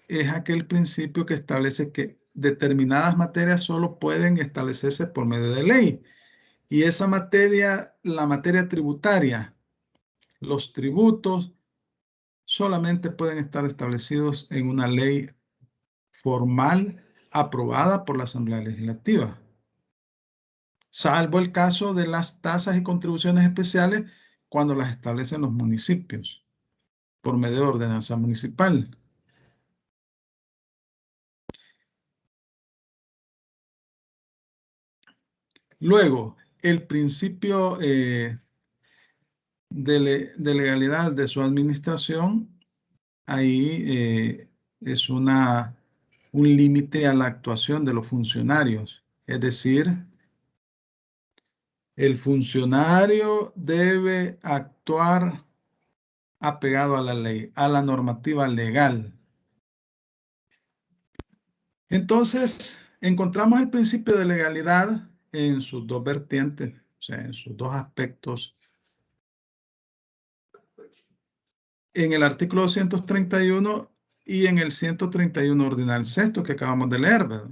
Speaker 1: es aquel principio que establece que determinadas materias solo pueden establecerse por medio de ley. Y esa materia, la materia tributaria, los tributos, solamente pueden estar establecidos en una ley formal aprobada por la Asamblea Legislativa. Salvo el caso de las tasas y contribuciones especiales cuando las establecen los municipios por medio de ordenanza municipal. Luego, el principio de legalidad de su administración, ahí es un límite a la actuación de los funcionarios. Es decir, el funcionario debe actuar apegado a la ley, a la normativa legal. Entonces, encontramos el principio de legalidad en sus dos vertientes, o sea, en sus dos aspectos. En el artículo 231 y en el 131 ordinal sexto que acabamos de leer, ¿verdad?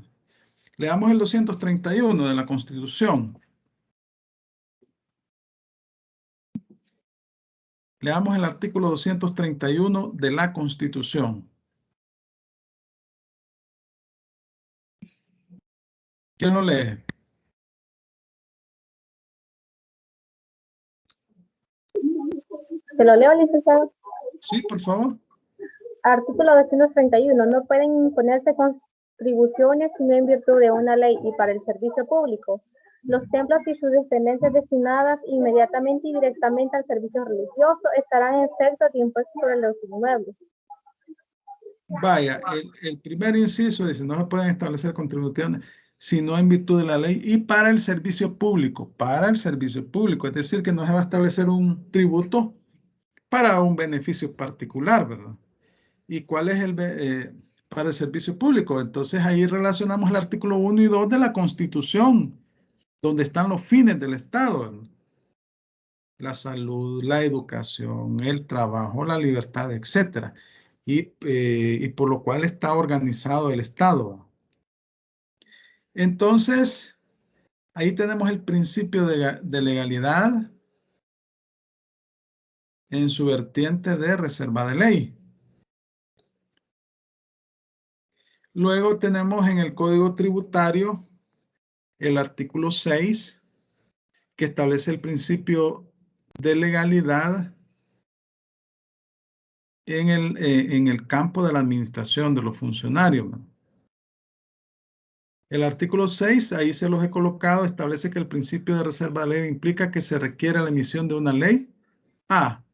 Speaker 1: Leamos el 231 de la Constitución. Leamos el artículo 231 de la Constitución. ¿Quién lo lee?
Speaker 5: ¿Se lo leo, licenciado?
Speaker 1: Sí, por favor.
Speaker 5: Artículo 231. No pueden imponerse contribuciones sino en virtud de una ley y para el servicio público. Los templos y sus dependencias destinadas inmediatamente y directamente al servicio religioso estarán exentos de impuestos sobre los inmuebles.
Speaker 1: Vaya, el primer inciso dice, no se pueden establecer contribuciones sino en virtud de la ley y para el servicio público. Para el servicio público, es decir, que no se va a establecer un tributo para un beneficio particular, ¿verdad? ¿Y cuál es para el servicio público? Entonces ahí relacionamos el artículo 1 y 2 de la Constitución, donde están los fines del Estado, ¿verdad? La salud, la educación, el trabajo, la libertad, etc. Y por lo cual está organizado el Estado. Entonces, ahí tenemos el principio de legalidad en su vertiente de reserva de ley. Luego tenemos en el Código Tributario el artículo 6, que establece el principio de legalidad en el campo de la administración de los funcionarios. El artículo 6, ahí se los he colocado, establece que el principio de reserva de ley implica que se requiere la emisión de una ley A,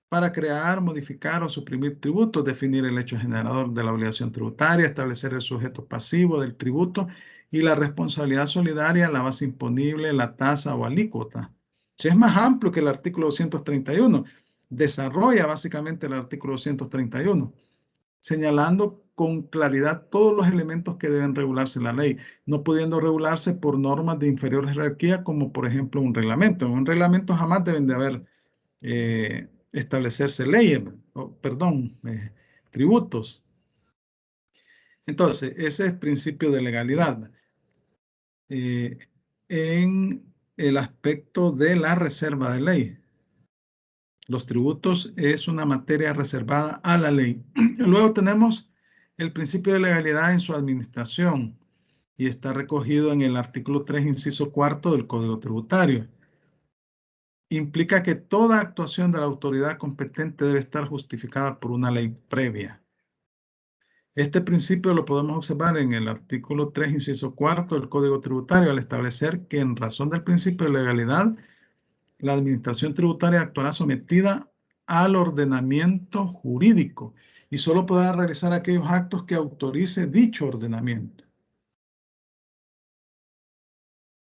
Speaker 1: para crear, modificar o suprimir tributos, definir el hecho generador de la obligación tributaria, establecer el sujeto pasivo del tributo y la responsabilidad solidaria, la base imponible, la tasa o alícuota. Si es más amplio que el artículo 231, desarrolla básicamente el artículo 231, señalando con claridad todos los elementos que deben regularse en la ley, no pudiendo regularse por normas de inferior jerarquía, como por ejemplo un reglamento. En un reglamento jamás deben de haber establecerse leyes, tributos. Entonces, ese es el principio de legalidad. En el aspecto de la reserva de ley, los tributos es una materia reservada a la ley. Luego tenemos el principio de legalidad en su administración y está recogido en el artículo 3, inciso 4 del Código Tributario. Implica que toda actuación de la autoridad competente debe estar justificada por una ley previa. Este principio lo podemos observar en el artículo 3, inciso 4 del Código Tributario, al establecer que en razón del principio de legalidad, la administración tributaria actuará sometida al ordenamiento jurídico y solo podrá realizar aquellos actos que autorice dicho ordenamiento.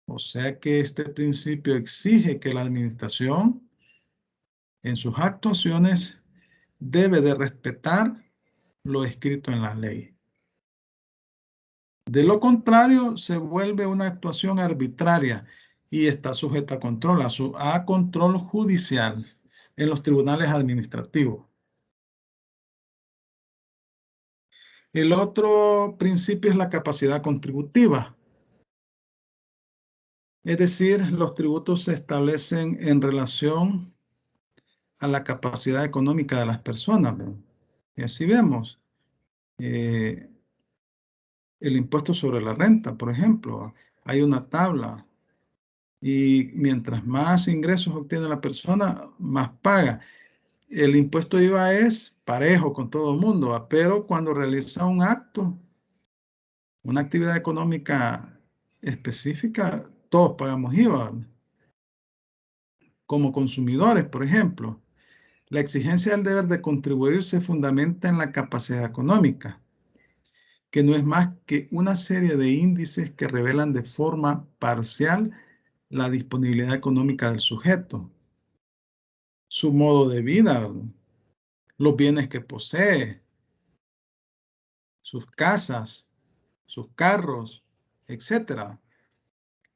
Speaker 1: O sea que este principio exige que la administración en sus actuaciones debe de respetar lo escrito en la ley. De lo contrario, se vuelve una actuación arbitraria y está sujeta a control, a control judicial en los tribunales administrativos. El otro principio es la capacidad contributiva. Es decir, los tributos se establecen en relación a la capacidad económica de las personas, ¿verdad? Y así vemos el impuesto sobre la renta, por ejemplo. Hay una tabla y mientras más ingresos obtiene la persona, más paga. El impuesto IVA es parejo con todo el mundo, ¿va? Pero cuando realiza un acto, una actividad económica específica, todos pagamos IVA. Como consumidores, por ejemplo, la exigencia del deber de contribuir se fundamenta en la capacidad económica, que no es más que una serie de índices que revelan de forma parcial la disponibilidad económica del sujeto, su modo de vida, los bienes que posee, sus casas, sus carros, etcétera,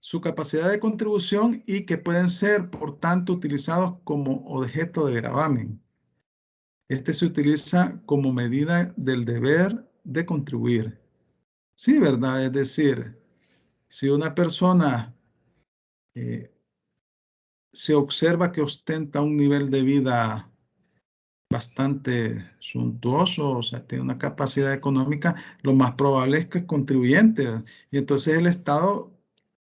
Speaker 1: su capacidad de contribución y que pueden ser, por tanto, utilizados como objeto de gravamen. Este se utiliza como medida del deber de contribuir. Sí, ¿verdad? Es decir, si una persona se observa que ostenta un nivel de vida bastante suntuoso, o sea, tiene una capacidad económica, lo más probable es que es contribuyente, ¿verdad? Y entonces el Estado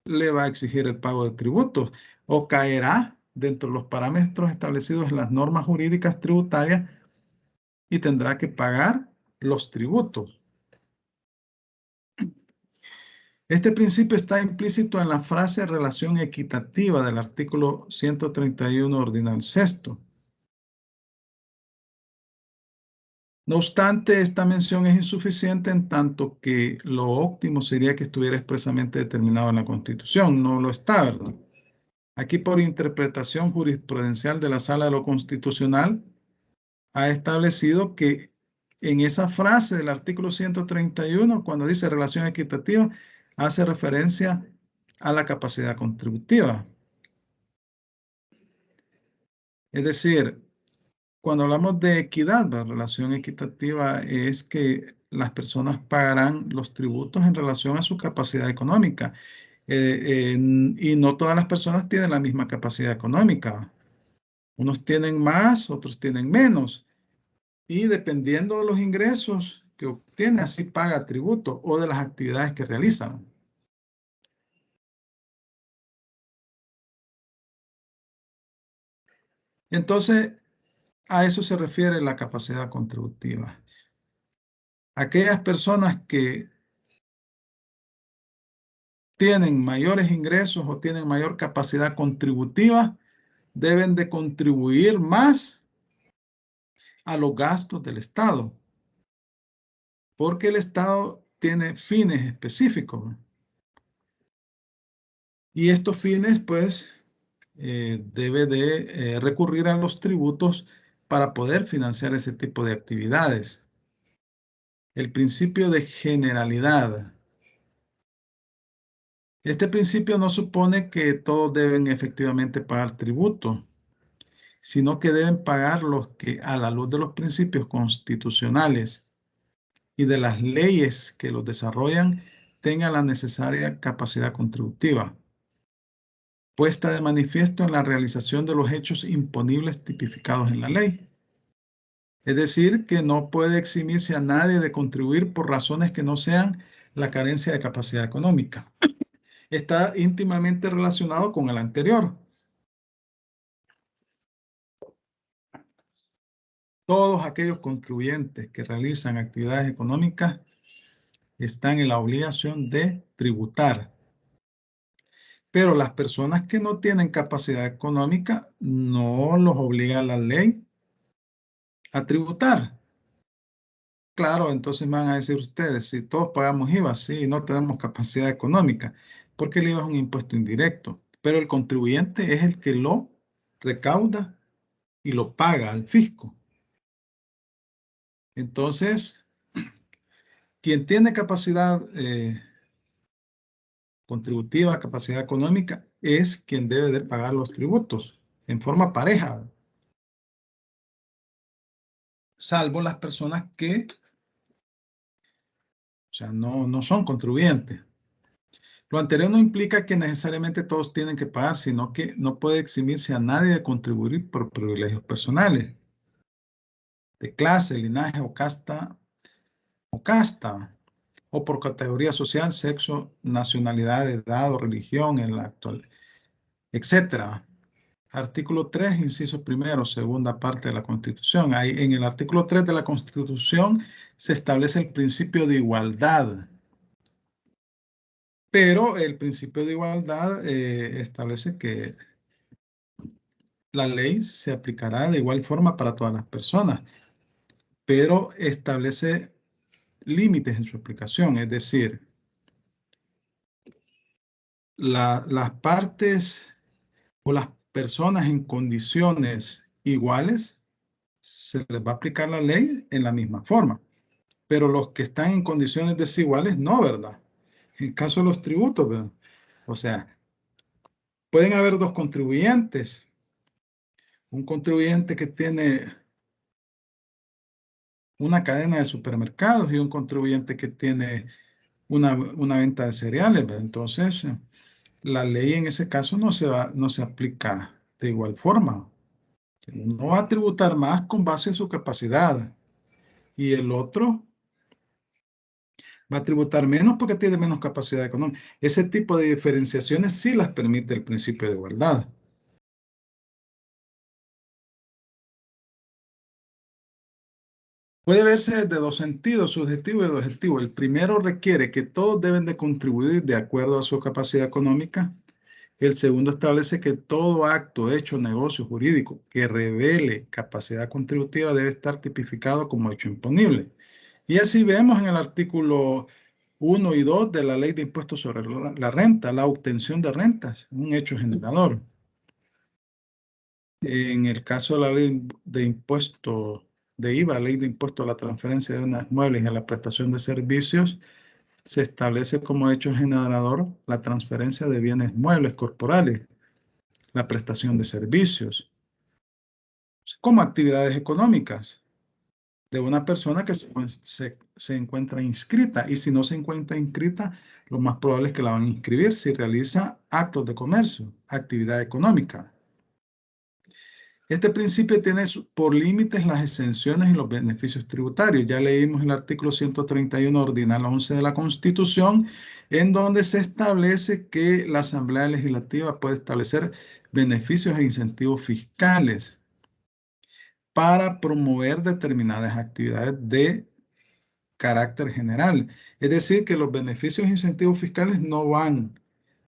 Speaker 1: le va a exigir el pago de tributos o caerá dentro de los parámetros establecidos en las normas jurídicas tributarias y tendrá que pagar los tributos. Este principio está implícito en la frase relación equitativa del artículo 131 ordinal sexto. No obstante, esta mención es insuficiente en tanto que lo óptimo sería que estuviera expresamente determinado en la Constitución. No lo está, ¿verdad? Aquí, por interpretación jurisprudencial de la Sala de lo Constitucional, ha establecido que en esa frase del artículo 131, cuando dice relación equitativa, hace referencia a la capacidad contributiva. Es decir, cuando hablamos de equidad, la relación equitativa es que las personas pagarán los tributos en relación a su capacidad económica. Y no todas las personas tienen la misma capacidad económica. Unos tienen más, otros tienen menos. Y dependiendo de los ingresos que obtiene, así paga tributo o de las actividades que realizan. Entonces, a eso se refiere la capacidad contributiva. Aquellas personas que tienen mayores ingresos o tienen mayor capacidad contributiva deben de contribuir más a los gastos del Estado, porque el Estado tiene fines específicos. Y estos fines, pues, debe de recurrir a los tributos para poder financiar ese tipo de actividades. El principio de generalidad. Este principio no supone que todos deben efectivamente pagar tributo, sino que deben pagar los que, a la luz de los principios constitucionales y de las leyes que los desarrollan, tengan la necesaria capacidad contributiva, puesta de manifiesto en la realización de los hechos imponibles tipificados en la ley. Es decir, que no puede eximirse a nadie de contribuir por razones que no sean la carencia de capacidad económica. Está íntimamente relacionado con el anterior. Todos aquellos contribuyentes que realizan actividades económicas están en la obligación de tributar. Pero las personas que no tienen capacidad económica no los obliga la ley a tributar. Claro, entonces van a decir ustedes, si todos pagamos IVA, sí, no tenemos capacidad económica, porque el IVA es un impuesto indirecto, pero el contribuyente es el que lo recauda y lo paga al fisco. Entonces, quien tiene capacidad contributiva, capacidad económica, es quien debe de pagar los tributos en forma pareja, salvo las personas que, o sea, no son contribuyentes. Lo anterior no implica que necesariamente todos tienen que pagar, sino que no puede eximirse a nadie de contribuir por privilegios personales, de clase, linaje o casta, o por categoría social, sexo, nacionalidad, edad o religión en la actual, etcétera. Artículo 3, inciso primero, segunda parte de la Constitución. Ahí, en el artículo 3 de la Constitución se establece el principio de igualdad. Pero el principio de igualdad establece que la ley se aplicará de igual forma para todas las personas, pero establece límites en su aplicación. Es decir, las partes o las personas en condiciones iguales se les va a aplicar la ley en la misma forma. Pero los que están en condiciones desiguales, no, ¿verdad? En el caso de los tributos, ¿verdad? O sea, pueden haber dos contribuyentes. Un contribuyente que tiene una cadena de supermercados y un contribuyente que tiene una venta de cereales, ¿verdad? Entonces, la ley en ese caso no se aplica de igual forma. Uno va a tributar más con base en su capacidad y el otro va a tributar menos porque tiene menos capacidad económica. Ese tipo de diferenciaciones sí las permite el principio de igualdad. Puede verse desde dos sentidos, subjetivo y objetivo. El primero requiere que todos deben de contribuir de acuerdo a su capacidad económica. El segundo establece que todo acto, hecho, negocio jurídico que revele capacidad contributiva debe estar tipificado como hecho imponible. Y así vemos en el artículo 1 y 2 de la Ley de Impuestos sobre la Renta, la obtención de rentas, un hecho generador. En el caso de la Ley de Impuesto de IVA, Ley de Impuesto a la transferencia de bienes muebles y a la prestación de servicios, se establece como hecho generador la transferencia de bienes muebles corporales, la prestación de servicios, como actividades económicas de una persona que se encuentra inscrita. Y si no se encuentra inscrita, lo más probable es que la van a inscribir si realiza actos de comercio, actividad económica. Este principio tiene por límites las exenciones y los beneficios tributarios. Ya leímos el artículo 131 ordinal 11 de la Constitución, en donde se establece que la Asamblea Legislativa puede establecer beneficios e incentivos fiscales para promover determinadas actividades de carácter general. Es decir, que los beneficios e incentivos fiscales no van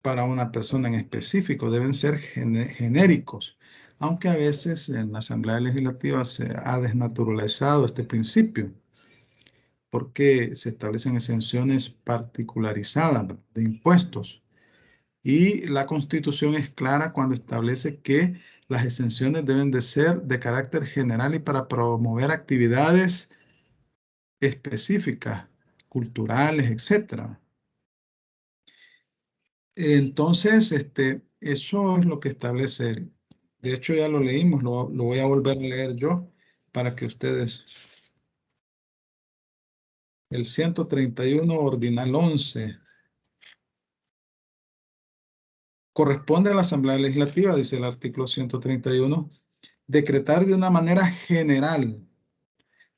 Speaker 1: para una persona en específico, deben ser genéricos, aunque a veces en la Asamblea Legislativa se ha desnaturalizado este principio, porque se establecen exenciones particularizadas de impuestos. Y la Constitución es clara cuando establece que las exenciones deben de ser de carácter general y para promover actividades específicas, culturales, etcétera. Entonces, eso es lo que establece. De hecho, ya lo leímos, lo voy a volver a leer yo para que ustedes. El 131 ordinal 11. Corresponde a la Asamblea Legislativa, dice el artículo 131, decretar de una manera general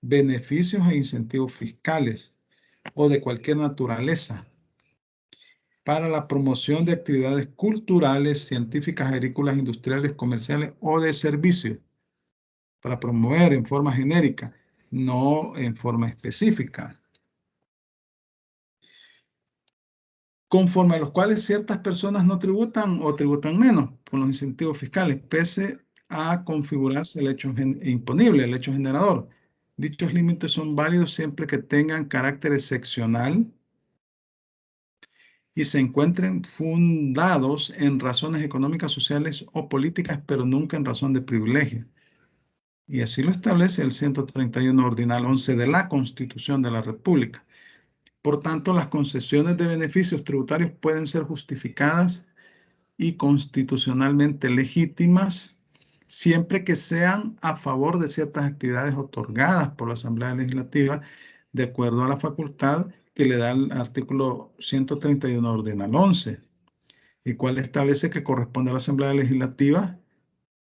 Speaker 1: beneficios e incentivos fiscales o de cualquier naturaleza para la promoción de actividades culturales, científicas, agrícolas, industriales, comerciales o de servicios. para promover en forma genérica, no en forma específica, conforme a los cuales ciertas personas no tributan o tributan menos por los incentivos fiscales, pese a configurarse el hecho imponible, el hecho generador. Dichos límites son válidos siempre que tengan carácter excepcional y se encuentren fundados en razones económicas, sociales o políticas, pero nunca en razón de privilegio. Y así lo establece el 131 ordinal 11 de la Constitución de la República. Por tanto, las concesiones de beneficios tributarios pueden ser justificadas y constitucionalmente legítimas siempre que sean a favor de ciertas actividades otorgadas por la Asamblea Legislativa de acuerdo a la facultad que le da el artículo 131 ordinal 11, y cual establece que corresponde a la Asamblea Legislativa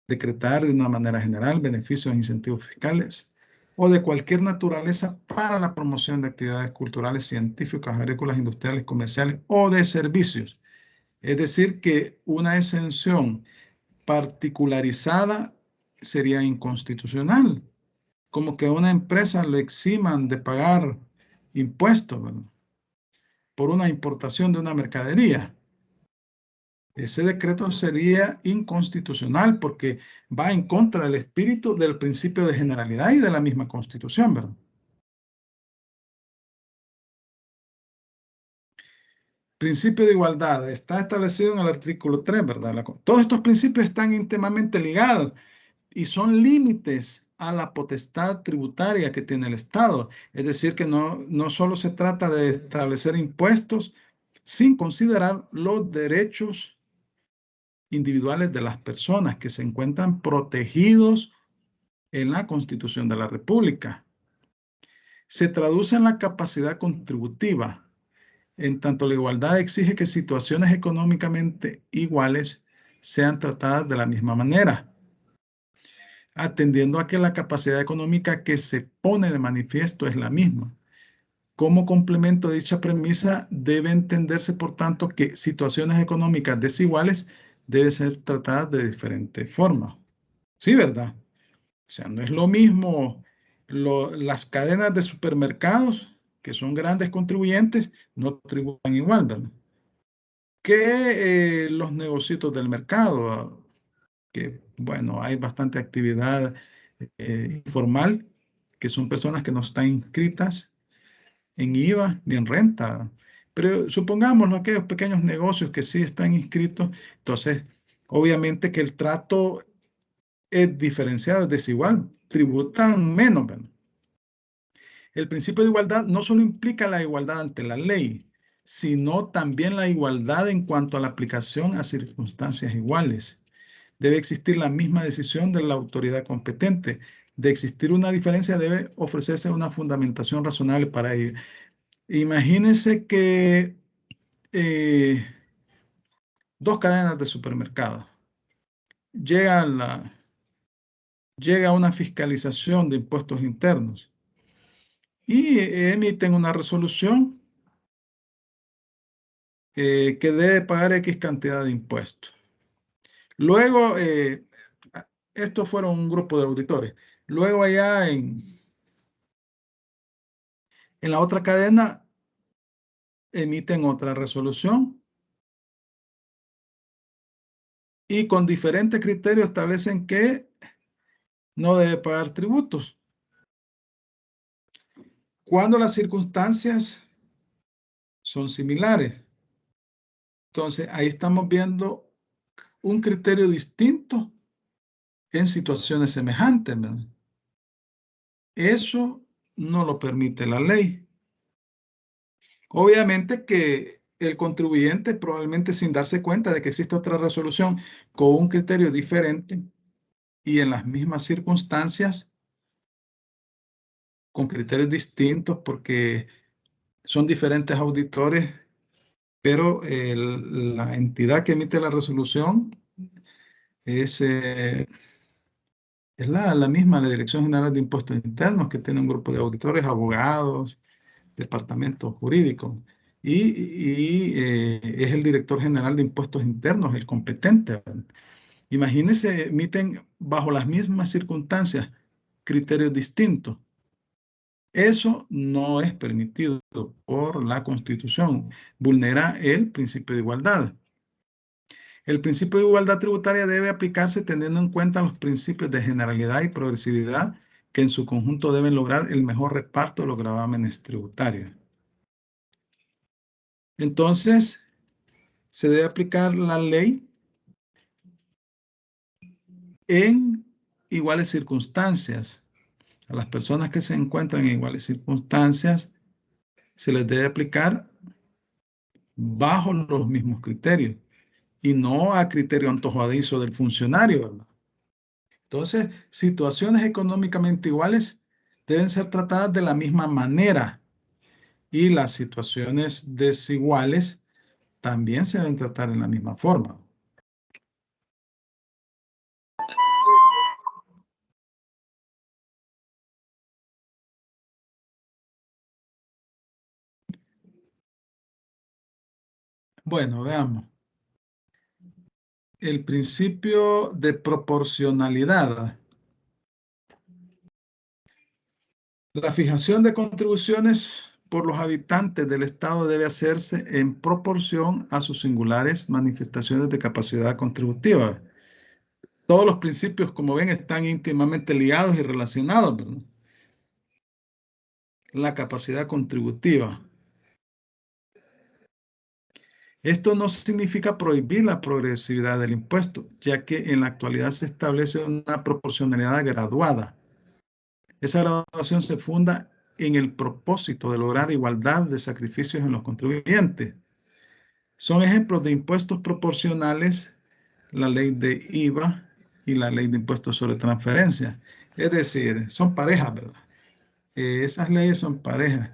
Speaker 1: decretar de una manera general beneficios e incentivos fiscales o de cualquier naturaleza para la promoción de actividades culturales, científicas, agrícolas, industriales, comerciales o de servicios. Es decir, que una exención particularizada sería inconstitucional, como que a una empresa le eximan de pagar impuestos, ¿verdad?, por una importación de una mercadería. Ese decreto sería inconstitucional porque va en contra del espíritu del principio de generalidad y de la misma Constitución, ¿verdad? Principio de igualdad está establecido en el artículo 3, ¿verdad? Todos estos principios están íntimamente ligados y son límites a la potestad tributaria que tiene el Estado. Es decir, que no solo se trata de establecer impuestos sin considerar los derechos individuales de las personas que se encuentran protegidos en la Constitución de la República. Se traduce en la capacidad contributiva, en tanto la igualdad exige que situaciones económicamente iguales sean tratadas de la misma manera, atendiendo a que la capacidad económica que se pone de manifiesto es la misma. Como complemento de dicha premisa, debe entenderse, por tanto, que situaciones económicas desiguales deben ser tratadas de diferente forma. Sí, ¿verdad? O sea, no es lo mismo las cadenas de supermercados, que son grandes contribuyentes, no tributan igual, ¿verdad?, que los negocios del mercado, que, bueno, hay bastante actividad informal, que son personas que no están inscritas en IVA ni en renta. Pero supongamos aquellos pequeños negocios que sí están inscritos, entonces obviamente que el trato es diferenciado, es desigual, tributan menos, ¿verdad? El principio de igualdad no solo implica la igualdad ante la ley, sino también la igualdad en cuanto a la aplicación a circunstancias iguales. Debe existir la misma decisión de la autoridad competente. De existir una diferencia, debe ofrecerse una fundamentación razonable para ello. Imagínense que dos cadenas de supermercados llega una fiscalización de impuestos internos y emiten una resolución que debe pagar X cantidad de impuestos. Luego, estos fueron un grupo de auditores. Luego allá en la otra cadena emiten otra resolución y con diferentes criterios establecen que no debe pagar tributos. Cuando las circunstancias son similares. Entonces, ahí estamos viendo un criterio distinto en situaciones semejantes, ¿verdad? Eso no lo permite la ley. Obviamente que el contribuyente, probablemente sin darse cuenta de que existe otra resolución con un criterio diferente y en las mismas circunstancias, con criterios distintos, porque son diferentes auditores, pero la entidad que emite la resolución es la misma, la Dirección General de Impuestos Internos, que tiene un grupo de auditores, abogados, departamentos jurídicos, y es el Director General de Impuestos Internos el competente, ¿verdad? Imagínense, emiten bajo las mismas circunstancias criterios distintos. Eso no es permitido por la Constitución. Vulnera el principio de igualdad. El principio de igualdad tributaria debe aplicarse teniendo en cuenta los principios de generalidad y progresividad que en su conjunto deben lograr el mejor reparto de los gravámenes tributarios. Entonces, se debe aplicar la ley en iguales circunstancias. A las personas que se encuentran en iguales circunstancias se les debe aplicar bajo los mismos criterios y no a criterio antojadizo del funcionario, ¿verdad? Entonces, situaciones económicamente iguales deben ser tratadas de la misma manera y las situaciones desiguales también se deben tratar en la misma forma. Bueno, veamos. El principio de proporcionalidad. La fijación de contribuciones por los habitantes del Estado debe hacerse en proporción a sus singulares manifestaciones de capacidad contributiva. Todos los principios, como ven, están íntimamente ligados y relacionados, ¿verdad? La capacidad contributiva. Esto no significa prohibir la progresividad del impuesto, ya que en la actualidad se establece una proporcionalidad graduada. Esa graduación se funda en el propósito de lograr igualdad de sacrificios en los contribuyentes. Son ejemplos de impuestos proporcionales la ley de IVA y la ley de impuestos sobre transferencias. Es decir, son parejas, ¿verdad? Esas leyes son parejas.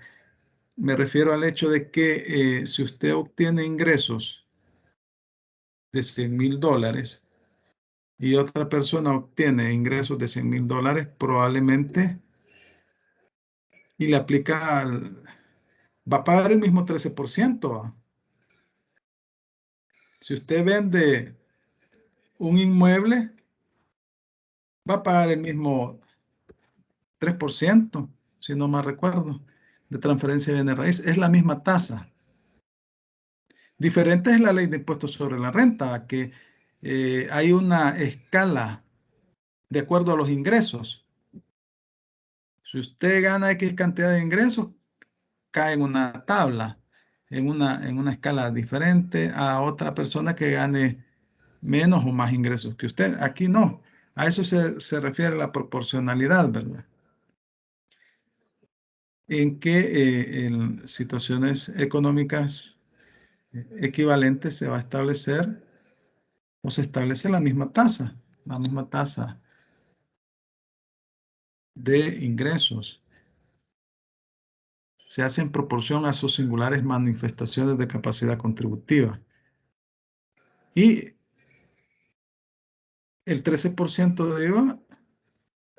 Speaker 1: Me refiero al hecho de que si usted obtiene ingresos de $100,000 y otra persona obtiene ingresos de $100,000, probablemente y le aplica, va a pagar el mismo 13%. Si usted vende un inmueble, va a pagar el mismo 3%, si no mal recuerdo, de transferencia de bienes raíces. Es la misma tasa. Diferente es la ley de impuestos sobre la renta, que hay una escala de acuerdo a los ingresos. Si usted gana X cantidad de ingresos, cae en una tabla, en una escala diferente a otra persona que gane menos o más ingresos que usted. Aquí no. A eso se refiere la proporcionalidad, ¿verdad? En que en situaciones económicas equivalentes se va a establecer o se establece la misma tasa de ingresos. Se hace en proporción a sus singulares manifestaciones de capacidad contributiva. Y el 13% de IVA,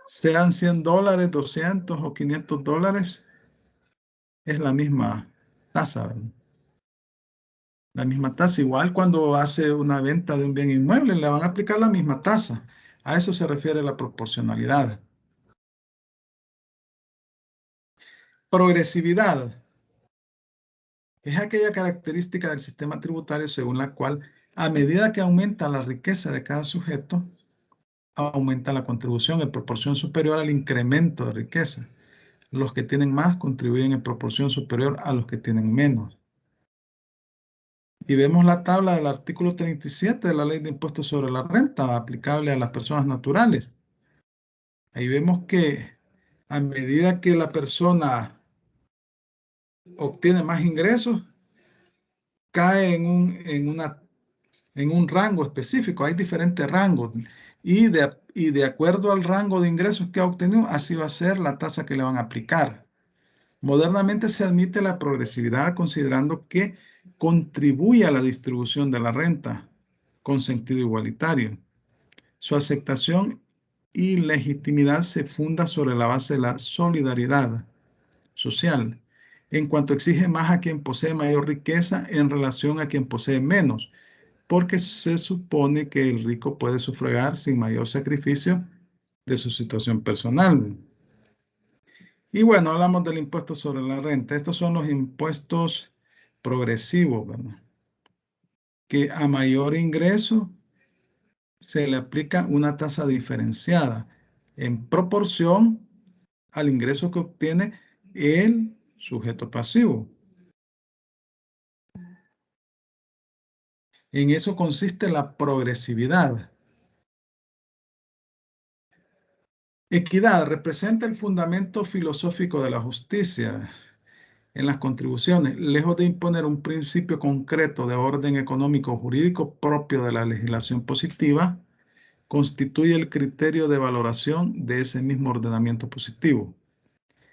Speaker 1: sean $100, $200 o $500, es la misma tasa, ¿verdad? La misma tasa. Igual cuando hace una venta de un bien inmueble, le van a aplicar la misma tasa. A eso se refiere la proporcionalidad. Progresividad. Es aquella característica del sistema tributario según la cual, a medida que aumenta la riqueza de cada sujeto, aumenta la contribución en proporción superior al incremento de riqueza. Los que tienen más contribuyen en proporción superior a los que tienen menos. Y vemos la tabla del artículo 37 de la Ley de Impuestos sobre la Renta, aplicable a las personas naturales. Ahí vemos que a medida que la persona obtiene más ingresos, cae en un rango específico. Hay diferentes rangos. Y de acuerdo al rango de ingresos que ha obtenido, así va a ser la tasa que le van a aplicar. Modernamente se admite la progresividad considerando que contribuye a la distribución de la renta con sentido igualitario. Su aceptación y legitimidad se funda sobre la base de la solidaridad social, en cuanto exige más a quien posee mayor riqueza en relación a quien posee menos, porque se supone que el rico puede sufragar sin mayor sacrificio de su situación personal. Y bueno, hablamos del impuesto sobre la renta. Estos son los impuestos progresivos, ¿verdad? Que a mayor ingreso se le aplica una tasa diferenciada en proporción al ingreso que obtiene el sujeto pasivo. En eso consiste la progresividad. Equidad representa el fundamento filosófico de la justicia en las contribuciones, lejos de imponer un principio concreto de orden económico o jurídico propio de la legislación positiva, constituye el criterio de valoración de ese mismo ordenamiento positivo.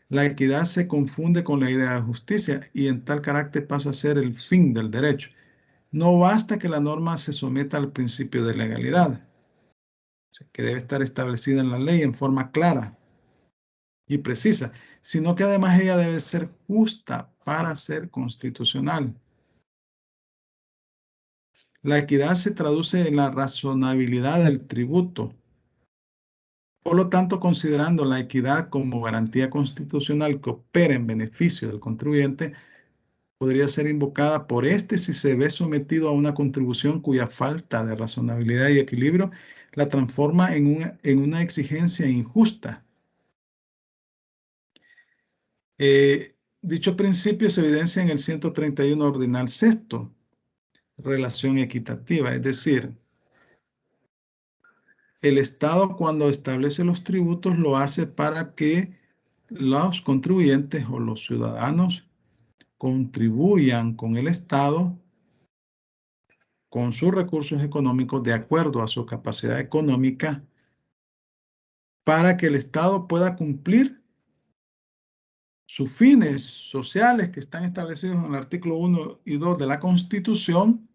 Speaker 1: La equidad se confunde con la idea de justicia y en tal carácter pasa a ser el fin del derecho. No basta que la norma se someta al principio de legalidad, que debe estar establecida en la ley en forma clara y precisa, sino que además ella debe ser justa para ser constitucional. La equidad se traduce en la razonabilidad del tributo. Por lo tanto, considerando la equidad como garantía constitucional que opera en beneficio del contribuyente, podría ser invocada por éste si se ve sometido a una contribución cuya falta de razonabilidad y equilibrio la transforma en una exigencia injusta. Dicho principio se evidencia en el 131 ordinal sexto, relación equitativa, es decir, el Estado cuando establece los tributos lo hace para que los contribuyentes o los ciudadanos contribuyan con el Estado con sus recursos económicos de acuerdo a su capacidad económica para que el Estado pueda cumplir sus fines sociales que están establecidos en el artículo 1 y 2 de la Constitución,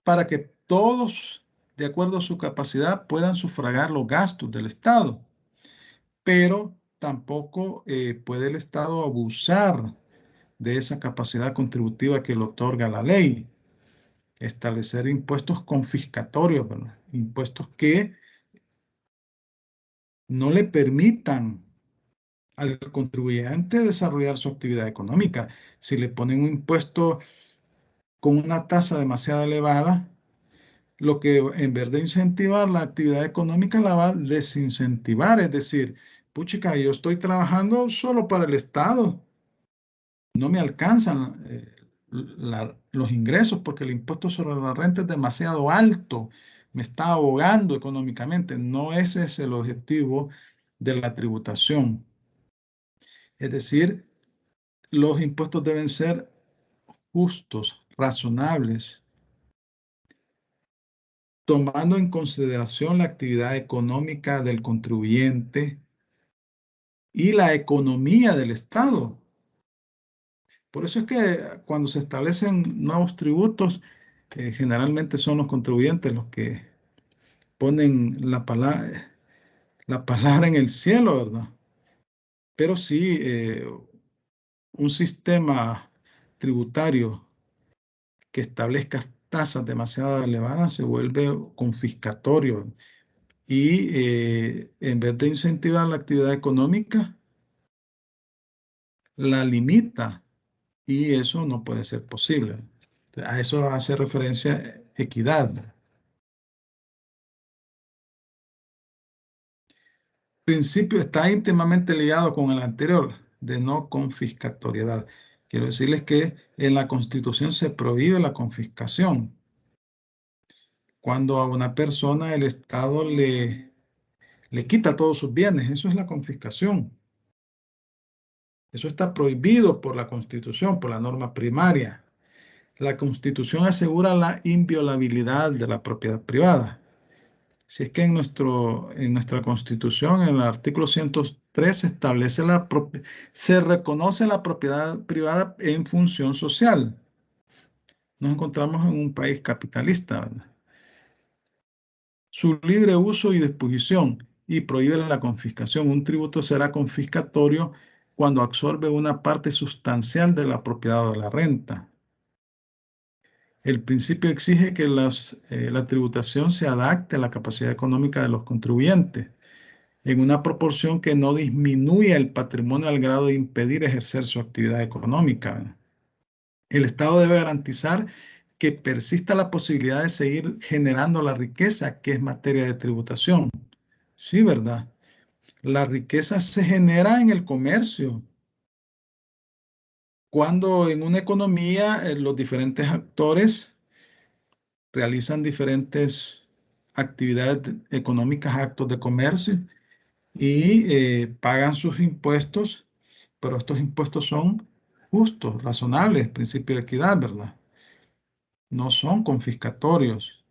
Speaker 1: para que todos, de acuerdo a su capacidad, puedan sufragar los gastos del Estado. Pero tampoco puede el Estado abusar de esa capacidad contributiva que le otorga la ley. Establecer impuestos confiscatorios, ¿verdad? Impuestos que no le permitan al contribuyente desarrollar su actividad económica. Si le ponen un impuesto con una tasa demasiado elevada, lo que en vez de incentivar la actividad económica la va a desincentivar. Es decir, puchica, yo estoy trabajando solo para el Estado. No me alcanzan los ingresos porque el impuesto sobre la renta es demasiado alto. Me está ahogando económicamente. No ese es el objetivo de la tributación. Es decir, los impuestos deben ser justos, razonables, tomando en consideración la actividad económica del contribuyente y la economía del Estado. Por eso es que cuando se establecen nuevos tributos, generalmente son los contribuyentes los que ponen la palabra en el cielo, ¿verdad? Pero sí, un sistema tributario que establezca tasas demasiado elevadas se vuelve confiscatorio y en vez de incentivar la actividad económica, la limita y eso no puede ser posible. A eso hace referencia equidad. Principio está íntimamente ligado con el anterior, de no confiscatoriedad. Quiero decirles que en la Constitución se prohíbe la confiscación. Cuando a una persona el Estado le quita todos sus bienes, eso es la confiscación. Eso está prohibido por la Constitución, por la norma primaria. La Constitución asegura la inviolabilidad de la propiedad privada. Si es que en nuestra Constitución, en el artículo 103, se reconoce la propiedad privada en función social. Nos encontramos en un país capitalista, ¿verdad? Su libre uso y disposición y prohíbe la confiscación. Un tributo será confiscatorio cuando absorbe una parte sustancial de la propiedad o de la renta. El principio exige que la tributación se adapte a la capacidad económica de los contribuyentes. en una proporción que no disminuya el patrimonio al grado de impedir ejercer su actividad económica. El Estado debe garantizar que persista la posibilidad de seguir generando la riqueza, que es materia de tributación. Sí, ¿verdad? La riqueza se genera en el comercio. Cuando en una economía los diferentes actores realizan diferentes actividades económicas, actos de comercio y pagan sus impuestos, pero estos impuestos son justos, razonables, principio de equidad, ¿verdad? No son confiscatorios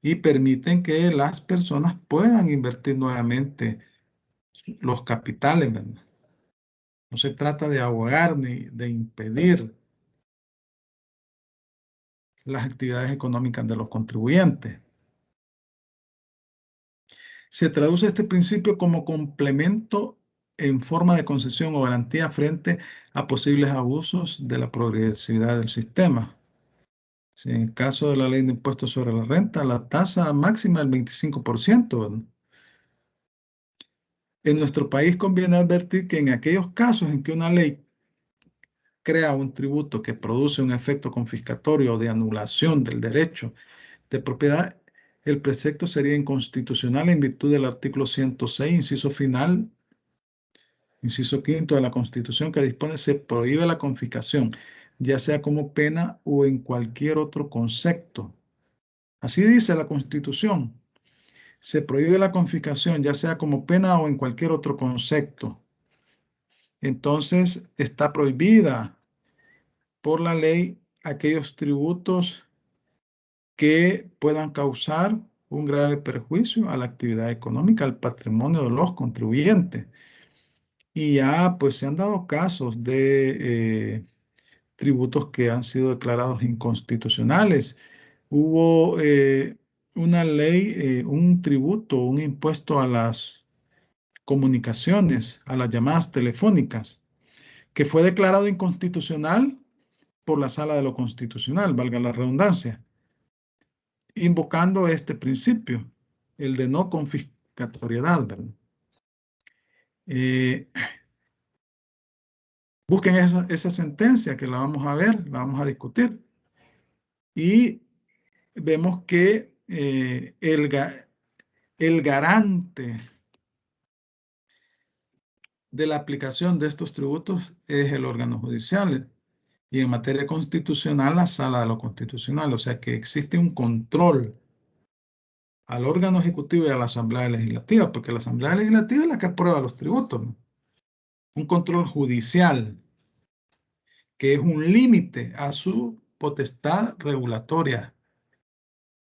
Speaker 1: y permiten que las personas puedan invertir nuevamente los capitales, ¿verdad? No se trata de ahogar ni de impedir las actividades económicas de los contribuyentes. Se traduce este principio como complemento en forma de concesión o garantía frente a posibles abusos de la progresividad del sistema. Si en el caso de la ley de impuestos sobre la renta, la tasa máxima es el 25%, ¿verdad? En nuestro país conviene advertir que en aquellos casos en que una ley crea un tributo que produce un efecto confiscatorio o de anulación del derecho de propiedad, el precepto sería inconstitucional en virtud del artículo 106, inciso final, inciso quinto de la Constitución, que dispone se prohíbe la confiscación, ya sea como pena o en cualquier otro concepto. Así dice la Constitución. Se prohíbe la confiscación, ya sea como pena o en cualquier otro concepto. Entonces, está prohibida por la ley aquellos tributos que puedan causar un grave perjuicio a la actividad económica, al patrimonio de los contribuyentes. Y ya pues se han dado casos de tributos que han sido declarados inconstitucionales. Hubo una ley, un tributo, un impuesto a las comunicaciones, a las llamadas telefónicas, que fue declarado inconstitucional por la Sala de lo Constitucional, valga la redundancia, invocando este principio, el de no confiscatoriedad, ¿verdad? Busquen esa sentencia que la vamos a ver, la vamos a discutir. Y vemos que el garante de la aplicación de estos tributos es el órgano judicial y en materia constitucional la Sala de lo Constitucional. O sea que existe un control al órgano ejecutivo y a la Asamblea Legislativa, porque la Asamblea Legislativa es la que aprueba los tributos, ¿no? Un control judicial, que es un límite a su potestad regulatoria,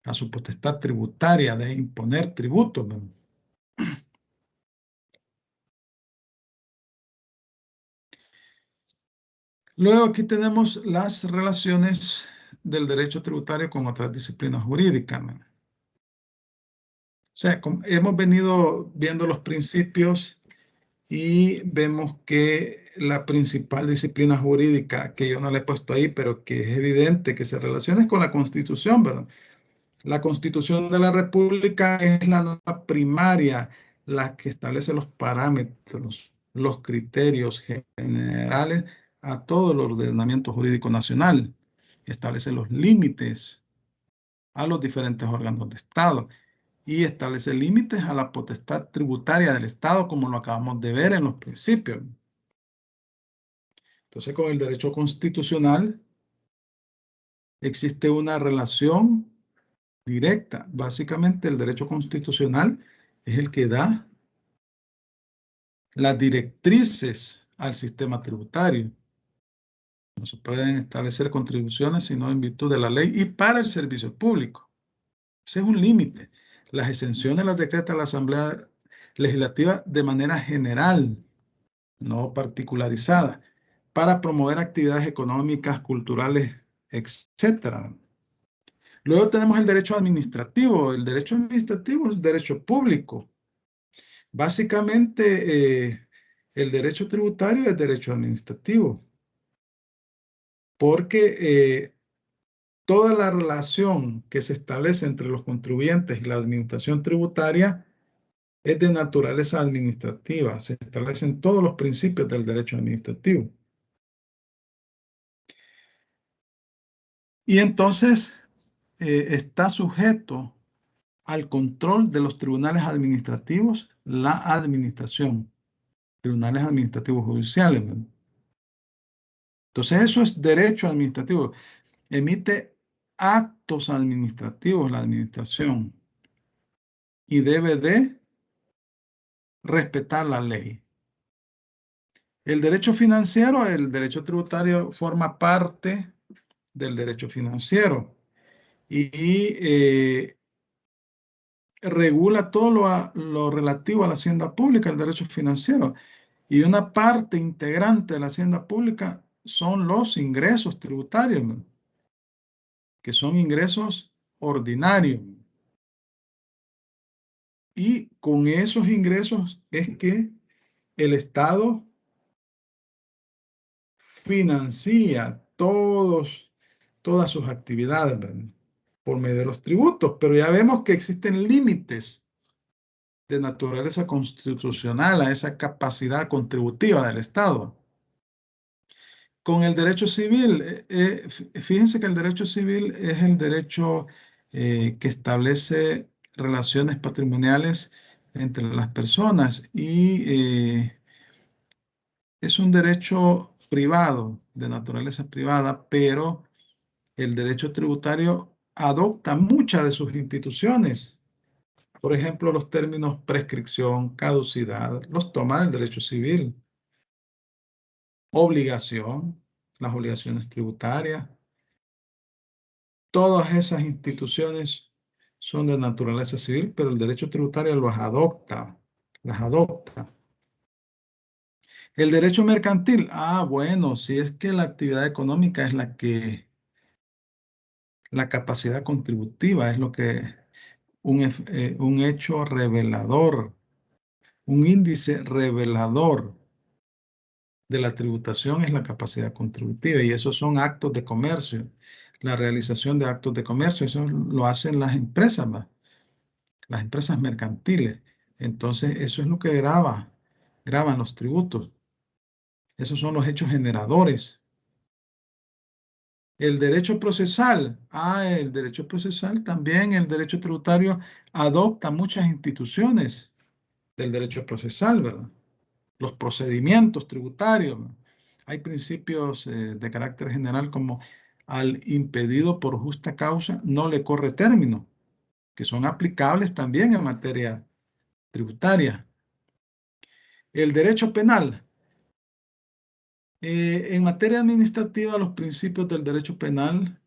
Speaker 1: a su potestad tributaria de imponer tributos, ¿no? Luego aquí tenemos las relaciones del derecho tributario con otras disciplinas jurídicas, ¿no? O sea, hemos venido viendo los principios y vemos que la principal disciplina jurídica, que yo no le he puesto ahí, pero que es evidente que se relaciona es con la Constitución, ¿verdad? La Constitución de la República es la norma primaria, la que establece los parámetros, los criterios generales a todo el ordenamiento jurídico nacional. Establece los límites a los diferentes órganos de Estado y establece límites a la potestad tributaria del Estado, como lo acabamos de ver en los principios. Entonces, con el derecho constitucional existe una relación directa. Básicamente, el derecho constitucional es el que da las directrices al sistema tributario. No se pueden establecer contribuciones sino en virtud de la ley y para el servicio público. Ese es un límite. Las exenciones las decreta la Asamblea Legislativa de manera general, no particularizada, para promover actividades económicas, culturales, etc. Luego tenemos el derecho administrativo. El derecho administrativo es derecho público. Básicamente, el derecho tributario es derecho administrativo, porque toda la relación que se establece entre los contribuyentes y la administración tributaria es de naturaleza administrativa. Se establecen todos los principios del derecho administrativo. Y entonces está sujeto al control de los tribunales administrativos, la administración, tribunales administrativos judiciales, ¿no? Entonces eso es derecho administrativo. Emite actos administrativos la administración y debe de respetar la ley. El derecho financiero, el derecho tributario forma parte del derecho financiero y regula todo lo relativo a la hacienda pública, el derecho financiero. Y una parte integrante de la hacienda pública son los ingresos tributarios, ¿no? Que son ingresos ordinarios. Y con esos ingresos es que el Estado financia todas sus actividades, ¿verdad? Por medio de los tributos, pero ya vemos que existen límites de naturaleza constitucional a esa capacidad contributiva del Estado. Con el derecho civil, fíjense que el derecho civil es el derecho que establece relaciones patrimoniales entre las personas y es un derecho privado, de naturaleza privada, pero el derecho tributario adopta muchas de sus instituciones. Por ejemplo, los términos prescripción, caducidad, los toma del derecho civil. Obligación, las obligaciones tributarias. Todas esas instituciones son de naturaleza civil, pero el derecho tributario las adopta. El derecho mercantil, bueno, si es que la actividad económica es la capacidad contributiva, es lo que un hecho revelador, un índice revelador de la tributación es la capacidad contributiva y esos son actos de comercio. La realización de actos de comercio, eso lo hacen las empresas, ¿va? Las empresas mercantiles. Entonces, eso es lo que graban los tributos. Esos son los hechos generadores. El derecho procesal. El derecho procesal también, el derecho tributario adopta muchas instituciones del derecho procesal, ¿verdad? Los procedimientos tributarios. Hay principios de carácter general como al impedido por justa causa no le corre término, que son aplicables también en materia tributaria. El derecho penal. En materia administrativa, los principios del derecho penal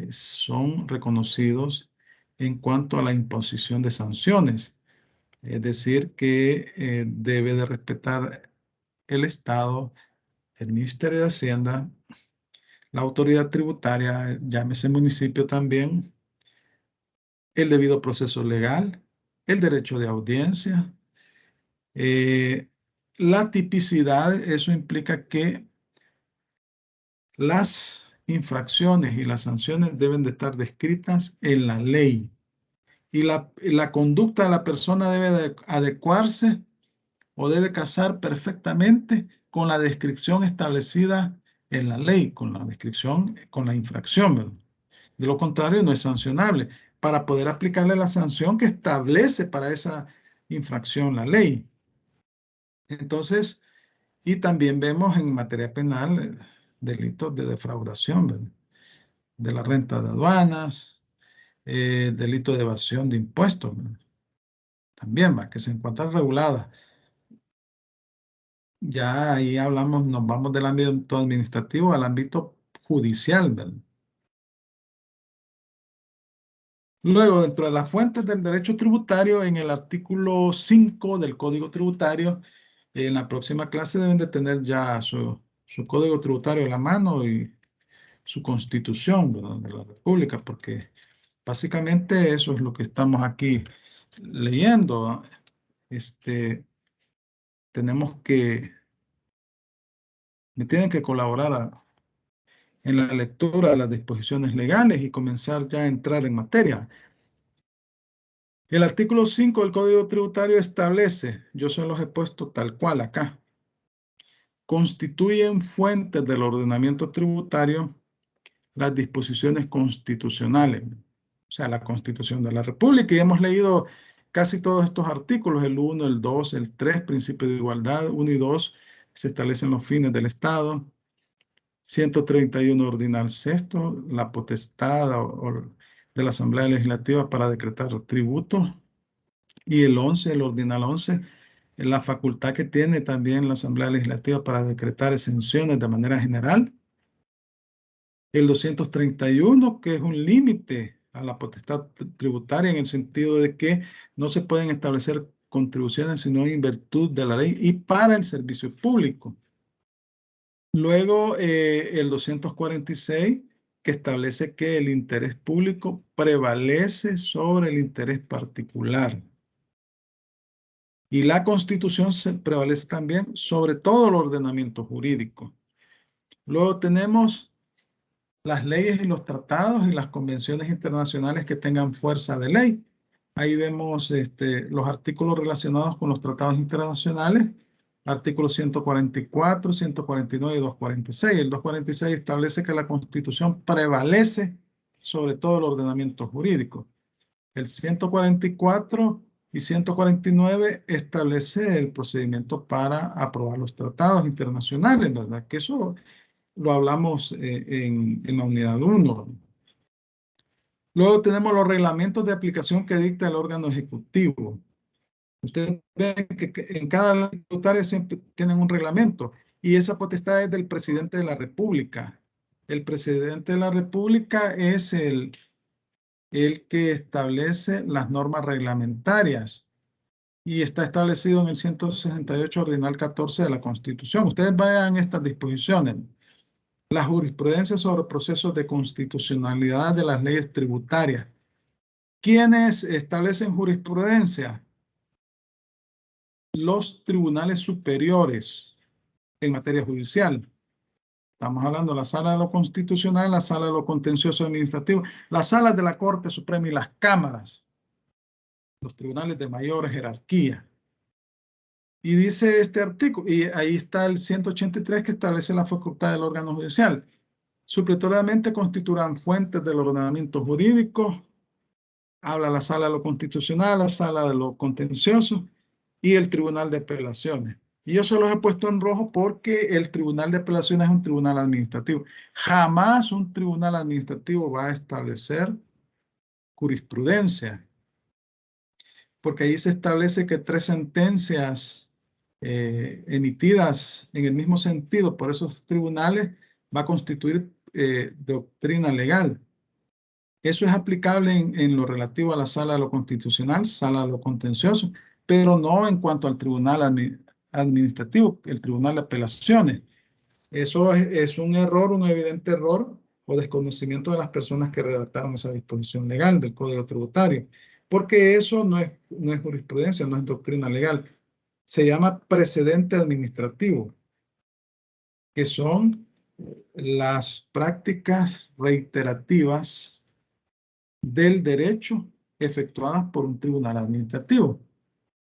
Speaker 1: son reconocidos en cuanto a la imposición de sanciones. Es decir, que debe de respetar el Estado, el Ministerio de Hacienda, la autoridad tributaria, llámese municipio también, el debido proceso legal, el derecho de audiencia, la tipicidad. Eso implica que las infracciones y las sanciones deben de estar descritas en la ley y la conducta de la persona debe de adecuarse o debe casar perfectamente con la descripción establecida en la ley, con la descripción, con la infracción, ¿verdad? De lo contrario, no es sancionable. Para poder aplicarle la sanción que establece para esa infracción la ley. Entonces, y también vemos en materia penal delitos de defraudación, ¿verdad? De la renta de aduanas, delito de evasión de impuestos, ¿verdad? También va, que se encuentran reguladas. Ya ahí hablamos, nos vamos del ámbito administrativo al ámbito judicial, ¿verdad? Luego, dentro de las fuentes del derecho tributario, en el artículo 5 del Código Tributario, en la próxima clase deben de tener ya su Código Tributario en la mano y su Constitución, ¿verdad? De la República, porque básicamente eso es lo que estamos aquí leyendo. Tenemos me tienen que colaborar en la lectura de las disposiciones legales y comenzar ya a entrar en materia. El artículo 5 del Código Tributario establece, yo se los he puesto tal cual acá, constituyen fuentes del ordenamiento tributario las disposiciones constitucionales, o sea, la Constitución de la República, y hemos leído casi todos estos artículos, el 1, el 2, el 3, principio de igualdad, 1 y 2, se establecen los fines del Estado, 131 ordinal sexto, la potestad de la Asamblea Legislativa para decretar tributos, y el 11, el ordinal 11, la facultad que tiene también la Asamblea Legislativa para decretar exenciones de manera general. El 231, que es un límite a la potestad tributaria en el sentido de que no se pueden establecer contribuciones sino en virtud de la ley y para el servicio público. Luego, el 246, que establece que el interés público prevalece sobre el interés particular. Y la Constitución prevalece también sobre todo el ordenamiento jurídico. Luego tenemos las leyes y los tratados y las convenciones internacionales que tengan fuerza de ley. Ahí vemos los artículos relacionados con los tratados internacionales, artículos 144, 149 y 246. El 246 establece que la Constitución prevalece sobre todo el ordenamiento jurídico. El 144 y 149 establece el procedimiento para aprobar los tratados internacionales, ¿verdad? Que eso lo hablamos en la unidad 1. Luego tenemos los reglamentos de aplicación que dicta el órgano ejecutivo. Ustedes ven que en cada ley tributaria siempre tienen un reglamento y esa potestad es del presidente de la República. El presidente de la República es el que establece las normas reglamentarias y está establecido en el 168 ordinal 14 de la Constitución. Ustedes vayan estas disposiciones. La jurisprudencia sobre procesos de constitucionalidad de las leyes tributarias. ¿Quiénes establecen jurisprudencia? Los tribunales superiores en materia judicial. Estamos hablando de la Sala de lo Constitucional, la Sala de lo Contencioso Administrativo, las salas de la Corte Suprema y las cámaras. Los tribunales de mayor jerarquía. Y dice este artículo, y ahí está el 183 que establece la facultad del órgano judicial. Supletoriamente constituirán fuentes del ordenamiento jurídico, habla la Sala de lo Constitucional, la Sala de lo Contencioso y el Tribunal de Apelaciones. Y yo se los he puesto en rojo porque el Tribunal de Apelaciones es un tribunal administrativo. Jamás un tribunal administrativo va a establecer jurisprudencia, porque ahí se establece que 3 sentencias emitidas en el mismo sentido por esos tribunales va a constituir doctrina legal. Eso es aplicable en lo relativo a la Sala de lo Constitucional, Sala de lo Contencioso, pero no en cuanto al Tribunal Administrativo, el Tribunal de Apelaciones. Eso es un error, un evidente error o desconocimiento de las personas que redactaron esa disposición legal del Código Tributario, porque eso no es jurisprudencia, no es doctrina legal. Se llama precedente administrativo, que son las prácticas reiterativas del derecho efectuadas por un tribunal administrativo.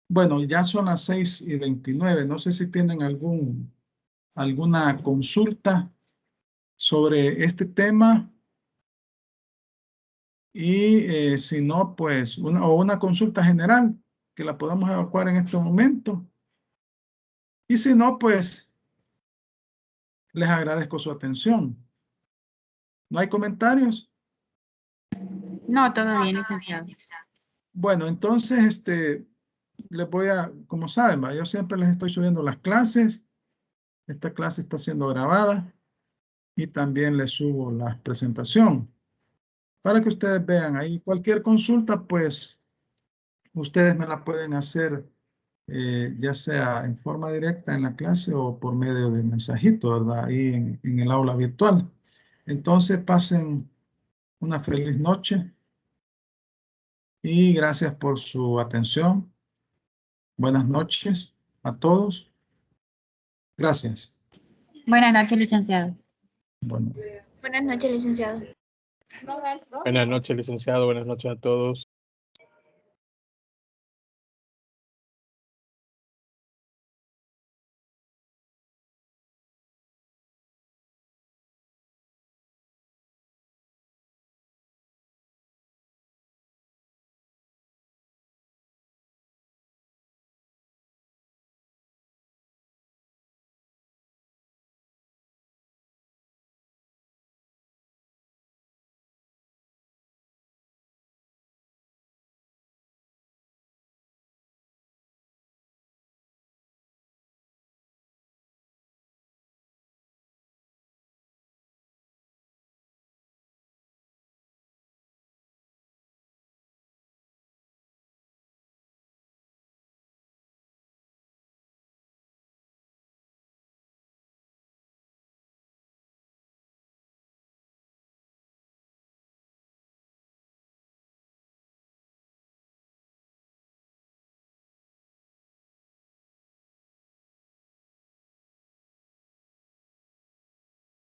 Speaker 1: Bueno, ya son las 6:29. No sé si tienen alguna consulta sobre este tema. Y si no, pues una consulta general que la podamos evacuar en este momento. Y si no, pues les agradezco su atención. ¿No hay comentarios?
Speaker 3: No, todo bien, licenciado.
Speaker 1: Bueno, entonces, les voy a, como saben, yo siempre les estoy subiendo las clases. Esta clase está siendo grabada y también les subo la presentación para que ustedes vean ahí. Cualquier consulta, pues, ustedes me la pueden hacer ya sea en forma directa en la clase o por medio de mensajito, ¿verdad? Ahí en el aula virtual. Entonces, pasen una feliz noche y gracias por su atención. Buenas noches a todos. Gracias.
Speaker 3: Buenas noches, licenciado.
Speaker 1: Bueno.
Speaker 4: Buenas noches, licenciado.
Speaker 6: Buenas noches, licenciado. Buenas noches a todos.